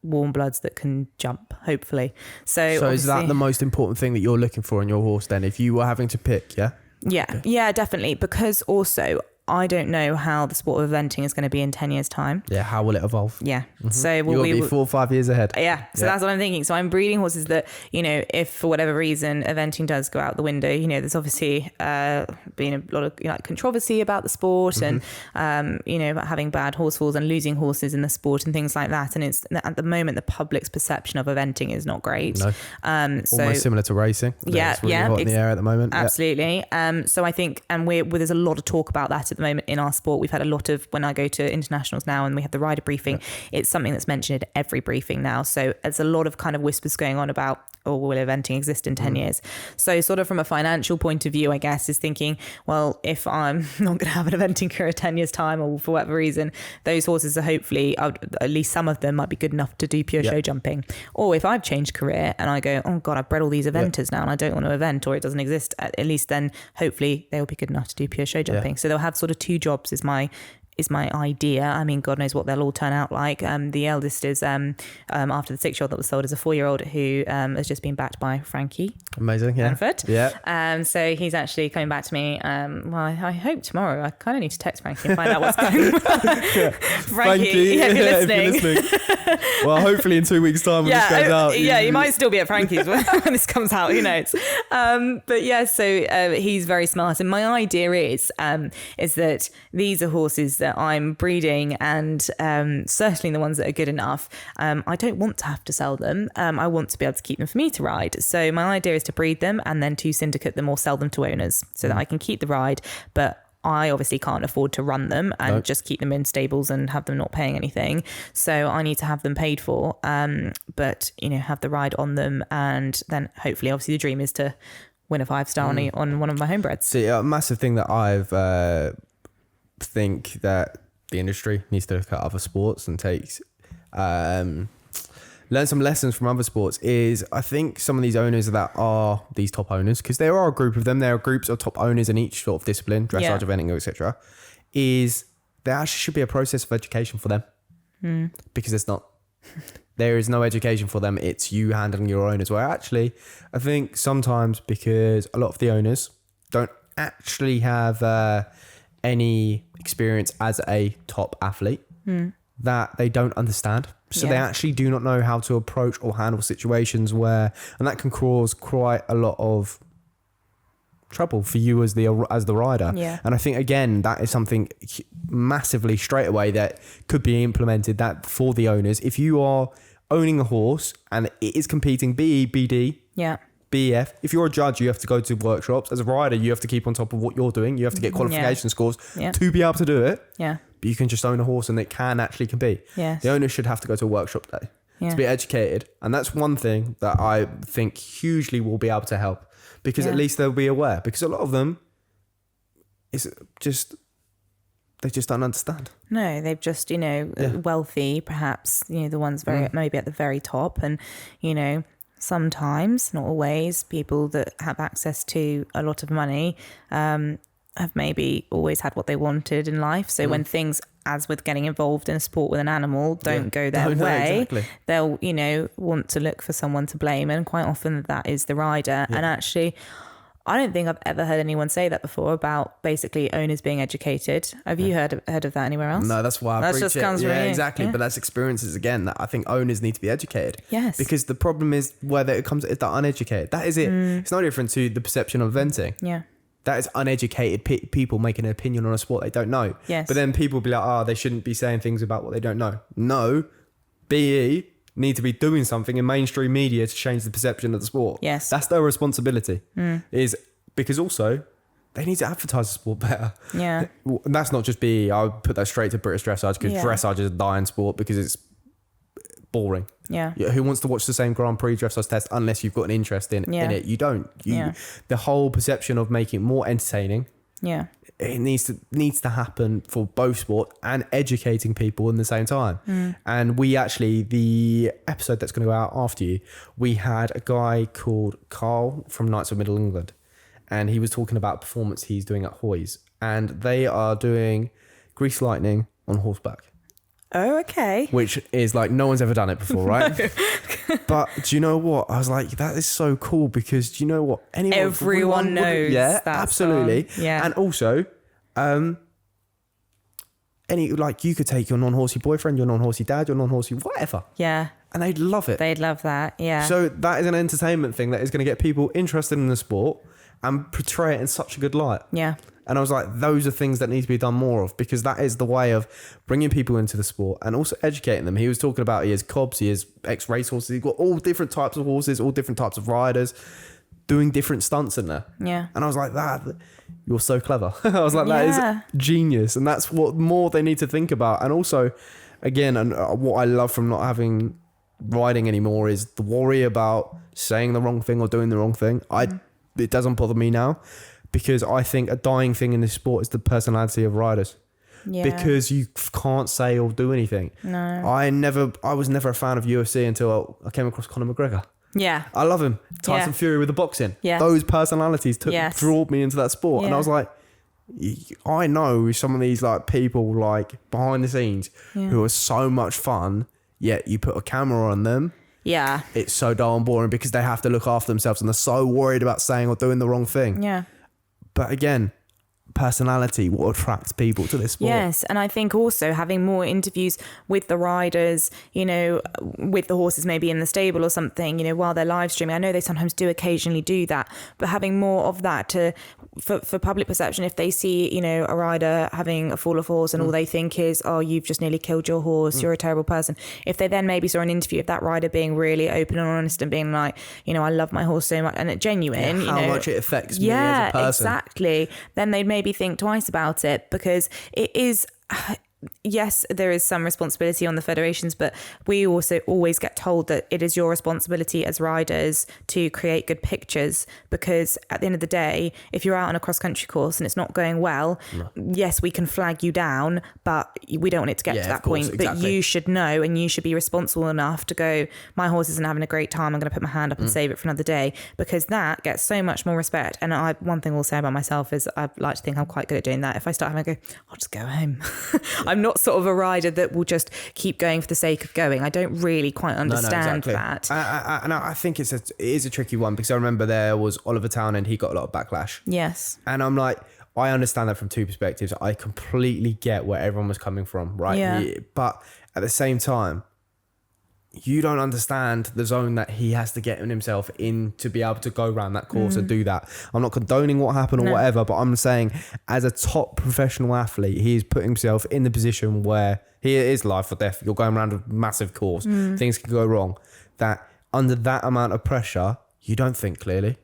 warm bloods that can jump, hopefully. So is that the most important thing that you're looking for in your horse then, if you were having to pick? Yeah, definitely. Because also I don't know how the sport of eventing is going to be in 10 years time. Yeah, how will it evolve? Yeah. So You'll be 4 or 5 years ahead. Yeah. So that's what I'm thinking. So I'm breeding horses that, if for whatever reason eventing does go out the window, there's obviously been a lot of controversy about the sport and, about having bad horse falls and losing horses in the sport and things like that. And it's at the moment, the public's perception of eventing is not great. No. Almost similar to racing. Yeah. It's really hot in the air at the moment. Absolutely. So I think, and there's a lot of talk about that at the moment in our sport. We've had a lot of, when I go to internationals now and we have the rider briefing, it's something that's mentioned at every briefing now. So there's a lot of kind of whispers going on about, will eventing exist in 10 years? So sort of from a financial point of view, I guess, is thinking, well, if I'm not going to have an eventing career in 10 years time or for whatever reason, those horses are hopefully, at least some of them might be good enough to do pure show jumping. Or if I've changed career and I go, oh God, I've bred all these eventers now and I don't want to event, or it doesn't exist, at least then hopefully they'll be good enough to do pure show jumping. So they'll have sort of 2 jobs is my idea. I mean, God knows what they'll all turn out like. The eldest is after the 6-year-old that was sold, is a 4-year-old who has just been backed by Frankie. Amazing, yeah. Manford. Yeah. So he's actually coming back to me. I hope tomorrow. I kind of need to text Frankie and find out what's going on. Frankie, if you're listening. Well, hopefully in 2 weeks' time when this goes out. Yeah, you might still be at Frankie's when this comes out. Who knows? But yeah, so he's very smart. And my idea is that these are horses that I'm breeding, and certainly the ones that are good enough. I don't want to have to sell them. I want to be able to keep them for me to ride. So my idea is to breed them and then to syndicate them or sell them to owners so that I can keep the ride, but I obviously can't afford to run them and just keep them in stables and have them not paying anything. So I need to have them paid for, but have the ride on them, and then hopefully, obviously, the dream is to win a 5-star on one of my homebreds. See, a massive thing that I've think that the industry needs to look at other sports and takes learn some lessons from other sports is, I think some of these owners that are these top owners, because there are a group of them, there are groups of top owners in each sort of discipline, dressage, eventing, etc., is there actually should be a process of education for them, because it's not. There is no education for them. It's you handling your own as well. Actually, I think sometimes because a lot of the owners don't actually have any experience as a top athlete, that they don't understand. So they actually do not know how to approach or handle situations where, and that can cause quite a lot of trouble for you as the rider. Yeah. And I think, again, that is something massively straight away that could be implemented, that for the owners, if you are owning a horse and it is competing BE, BD, BEF, if you're a judge, you have to go to workshops. As a rider, you have to keep on top of what you're doing. You have to get qualification scores to be able to do it. Yeah. But you can just own a horse and it can actually compete. Yes. The owner should have to go to a workshop day to be educated. And that's one thing that I think hugely will be able to help, because at least they'll be aware, because a lot of them is just, they just don't understand. No, they've just, wealthy, perhaps, the ones maybe at the very top. And, sometimes, not always, people that have access to a lot of money have maybe always had what they wanted in life. So when things, as with getting involved in a sport with an animal, don't go their way, they'll, want to look for someone to blame. And quite often that is the rider. And actually, I don't think I've ever heard anyone say that before about basically owners being educated. Have you heard of that anywhere else? No, that's why I preach just it. Yeah, exactly. But that's experiences again that I think owners need to be educated. Yes. Because the problem is whether it comes, it's the uneducated. That is it. It's no different to the perception of eventing. Yeah. That is uneducated people making an opinion on a sport they don't know. Yes. But then people be like, they shouldn't be saying things about what they don't know. No. BE need to be doing something in mainstream media to change the perception of the sport. Yes. That's their responsibility. Is because also they need to advertise the sport better. Yeah. And that's not just BE. I'll put that straight to British dressage, because dressage is a dying sport because it's boring. Yeah. Who wants to watch the same Grand Prix dressage test unless you've got an interest in it? You don't. The whole perception of making it more entertaining. Yeah. It needs to happen for both sport and educating people in the same time. And we actually, the episode that's going to go out after you, we had a guy called Carl from Knights of Middle England, and he was talking about performance he's doing at Hoy's, and they are doing grease lightning on horseback. Oh, okay. Which is like, no one's ever done it before, right? But do you know what? I was like, that is so cool, because do you know what? Everyone knows. Yeah, absolutely. Yeah. And also, you could take your non-horsey boyfriend, your non-horsey dad, your non-horsey whatever. Yeah. And they'd love it. They'd love that. Yeah. So that is an entertainment thing that is going to get people interested in the sport and portray it in such a good light. Yeah. And I was like, those are things that need to be done more of, because that is the way of bringing people into the sport and also educating them. He was talking about he has cobs, he has ex-race horses, he's got all different types of horses, all different types of riders doing different stunts in there. Yeah. And I was like, you're so clever. I was like, that is genius. And that's what more they need to think about. And also, again, and what I love from not having riding anymore is the worry about saying the wrong thing or doing the wrong thing. It doesn't bother me now, because I think a dying thing in this sport is the personality of riders. Yeah. Because you can't say or do anything. No. I was never a fan of UFC until I came across Conor McGregor. Yeah. I love him. Tyson Fury with the boxing. Yeah. Those personalities drew me into that sport. Yeah. And I was like, I know some of these like people like behind the scenes who are so much fun, yet you put a camera on them. Yeah. It's so dull and boring because they have to look after themselves and they're so worried about saying or doing the wrong thing. Yeah. But again, personality, what attracts people to this sport. Yes, and I think also having more interviews with the riders, you know, with the horses maybe in the stable or something, you know, while they're live streaming. I know they sometimes do occasionally do that, but having more of that for public perception, if they see, you know, a rider having a fall off horse and all they think is, oh, you've just nearly killed your horse, you're a terrible person. If they then maybe saw an interview of that rider being really open and honest and being like, you know, I love my horse so much, and it's genuine, how much it affects me as a person. Exactly. Then they'd maybe think twice about it, because it is, yes, there is some responsibility on the federations, but we also always get told that it is your responsibility as riders to create good pictures, because at the end of the day, if you're out on a cross-country course and it's not going well, yes, we can flag you down, but we don't want it to get to that point. Exactly. But you should know, and you should be responsible enough to go, my horse isn't having a great time, I'm going to put my hand up and save it for another day, because that gets so much more respect. And one thing I'll say about myself is I like to think I'm quite good at doing that. If I start having a go, I'll just go home. I'm not sort of a rider that will just keep going for the sake of going. I don't really quite understand that. And I think it is a tricky one, because I remember there was Oliver Town and he got a lot of backlash. Yes. And I'm like, I understand that from two perspectives. I completely get where everyone was coming from, right? Yeah. But at the same time, you don't understand the zone that he has to get himself in to be able to go around that course and do that. I'm not condoning what happened or whatever, but I'm saying as a top professional athlete, he's putting himself in the position where he is life or death. You're going around a massive course. Things can go wrong. That under that amount of pressure, you don't think clearly.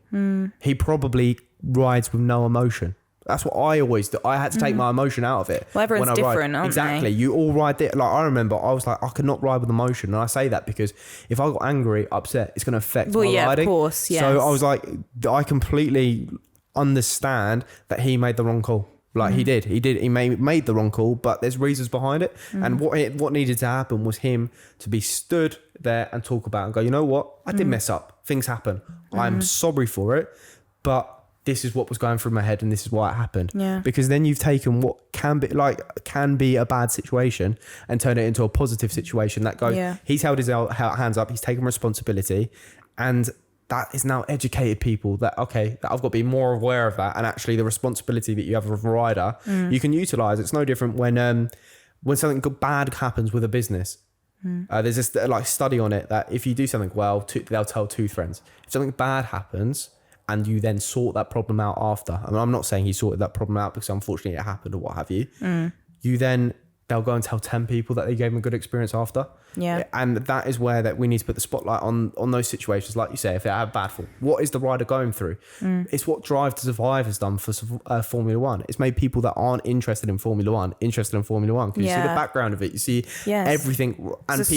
He probably rides with no emotion. That's what I always do. I had to take my emotion out of it. Well, everyone's different, aren't exactly. they? You all ride it. Like I remember, I was like, I could not ride with emotion, and I say that because if I got angry, upset, it's going to affect my riding. Of course. Yes. So I was like, I completely understand that he made the wrong call. Like he did. He made the wrong call, but there's reasons behind it. And what needed to happen was him to be stood there and talk about it and go, you know what? I did mess up. Things happen. I'm sorry for it, but this is what was going through my head and this is why it happened. Yeah. Because then you've taken what can be a bad situation and turned it into a positive situation that goes, he's held his hands up, he's taken responsibility, and that is now educated people that, okay, that I've got to be more aware of that, and actually the responsibility that you have as a rider, you can utilize. It's no different when something bad happens with a business. There's this study on it that if you do something well, they'll tell two friends. If something bad happens, and you then sort that problem out after. I mean, I'm not saying he sorted that problem out because unfortunately it happened or what have you. They'll go and tell 10 people that they gave them a good experience after. Yeah. And that is where that we need to put the spotlight on those situations. Like you say, if they have bad form, what is the rider going through? It's what Drive to Survive has done for Formula One. It's made people that aren't interested in Formula One interested in Formula One, because you see the background of it, you see everything, and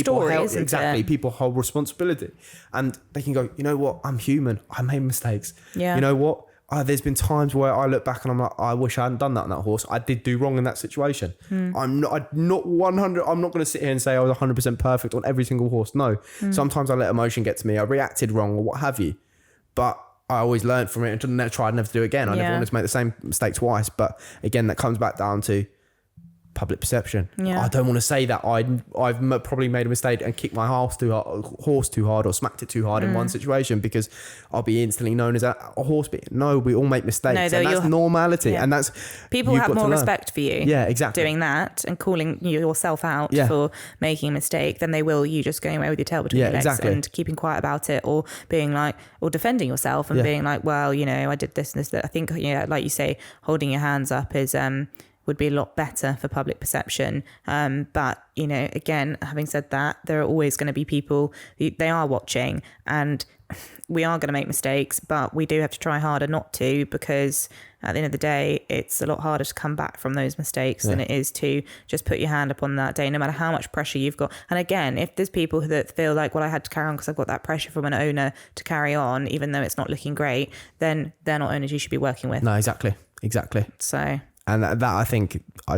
people hold responsibility, and they can go, you know what, I'm human, I made mistakes. You know what, there's been times where I look back and I'm like, I wish I hadn't done that on that horse. I did do wrong in that situation. I'm not 100. I'm not going to sit here and say I was 100% perfect on every single horse. No. Sometimes I let emotion get to me. I reacted wrong or what have you. But I always learned from it and tried never to do it again. I never wanted to make the same mistake twice. But again, that comes back down to public perception. Yeah. I don't want to say that I've probably made a mistake and kicked my horse too hard or smacked it too hard in one situation, because I'll be instantly known as a horse beater. No, we all make mistakes, and that's normality, and that's people have more respect for you. Yeah, exactly. Doing that and calling yourself out for making a mistake than they will you just going away with your tail between your legs and keeping quiet about it, or being like, or defending yourself and being like, well, you know, I did this and this. That. I think, like you say, holding your hands up is would be a lot better for public perception. But, you know, again, having said that, there are always going to be people they are watching, and we are going to make mistakes, but we do have to try harder not to, because at the end of the day, it's a lot harder to come back from those mistakes than it is to just put your hand up on that day, no matter how much pressure you've got. And again, if there's people that feel like, well, I had to carry on because I've got that pressure from an owner to carry on, even though it's not looking great, then they're not owners you should be working with. No, exactly. So... And that, I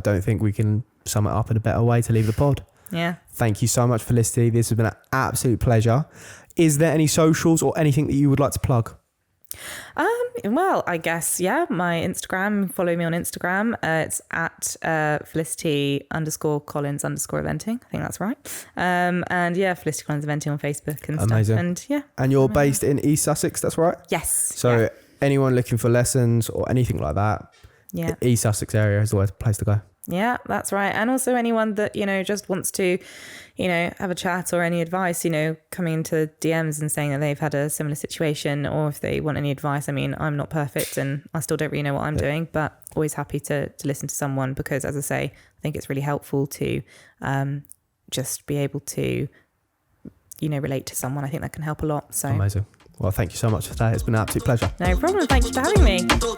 don't think we can sum it up in a better way to leave the pod. Yeah. Thank you so much, Felicity. This has been an absolute pleasure. Is there any socials or anything that you would like to plug? Well, I guess, my Instagram, follow me on Instagram. It's at Felicity_Collins_eventing. I think that's right. And Felicity Collins Eventing on Facebook and Amazing. Stuff. And and you're based in East Sussex, that's right? Yes. So anyone looking for lessons or anything like that, East Sussex area is always a place to go. Yeah, that's right. And also anyone that, you know, just wants to, you know, have a chat or any advice, you know, coming into DMs and saying that they've had a similar situation, or if they want any advice. I mean, I'm not perfect and I still don't really know what I'm doing, but always happy to listen to someone, because as I say, I think it's really helpful to just be able to, you know, relate to someone. I think that can help a lot. So amazing. Well, thank you so much for that. It's been an absolute pleasure. No problem. Thank you for having me. Do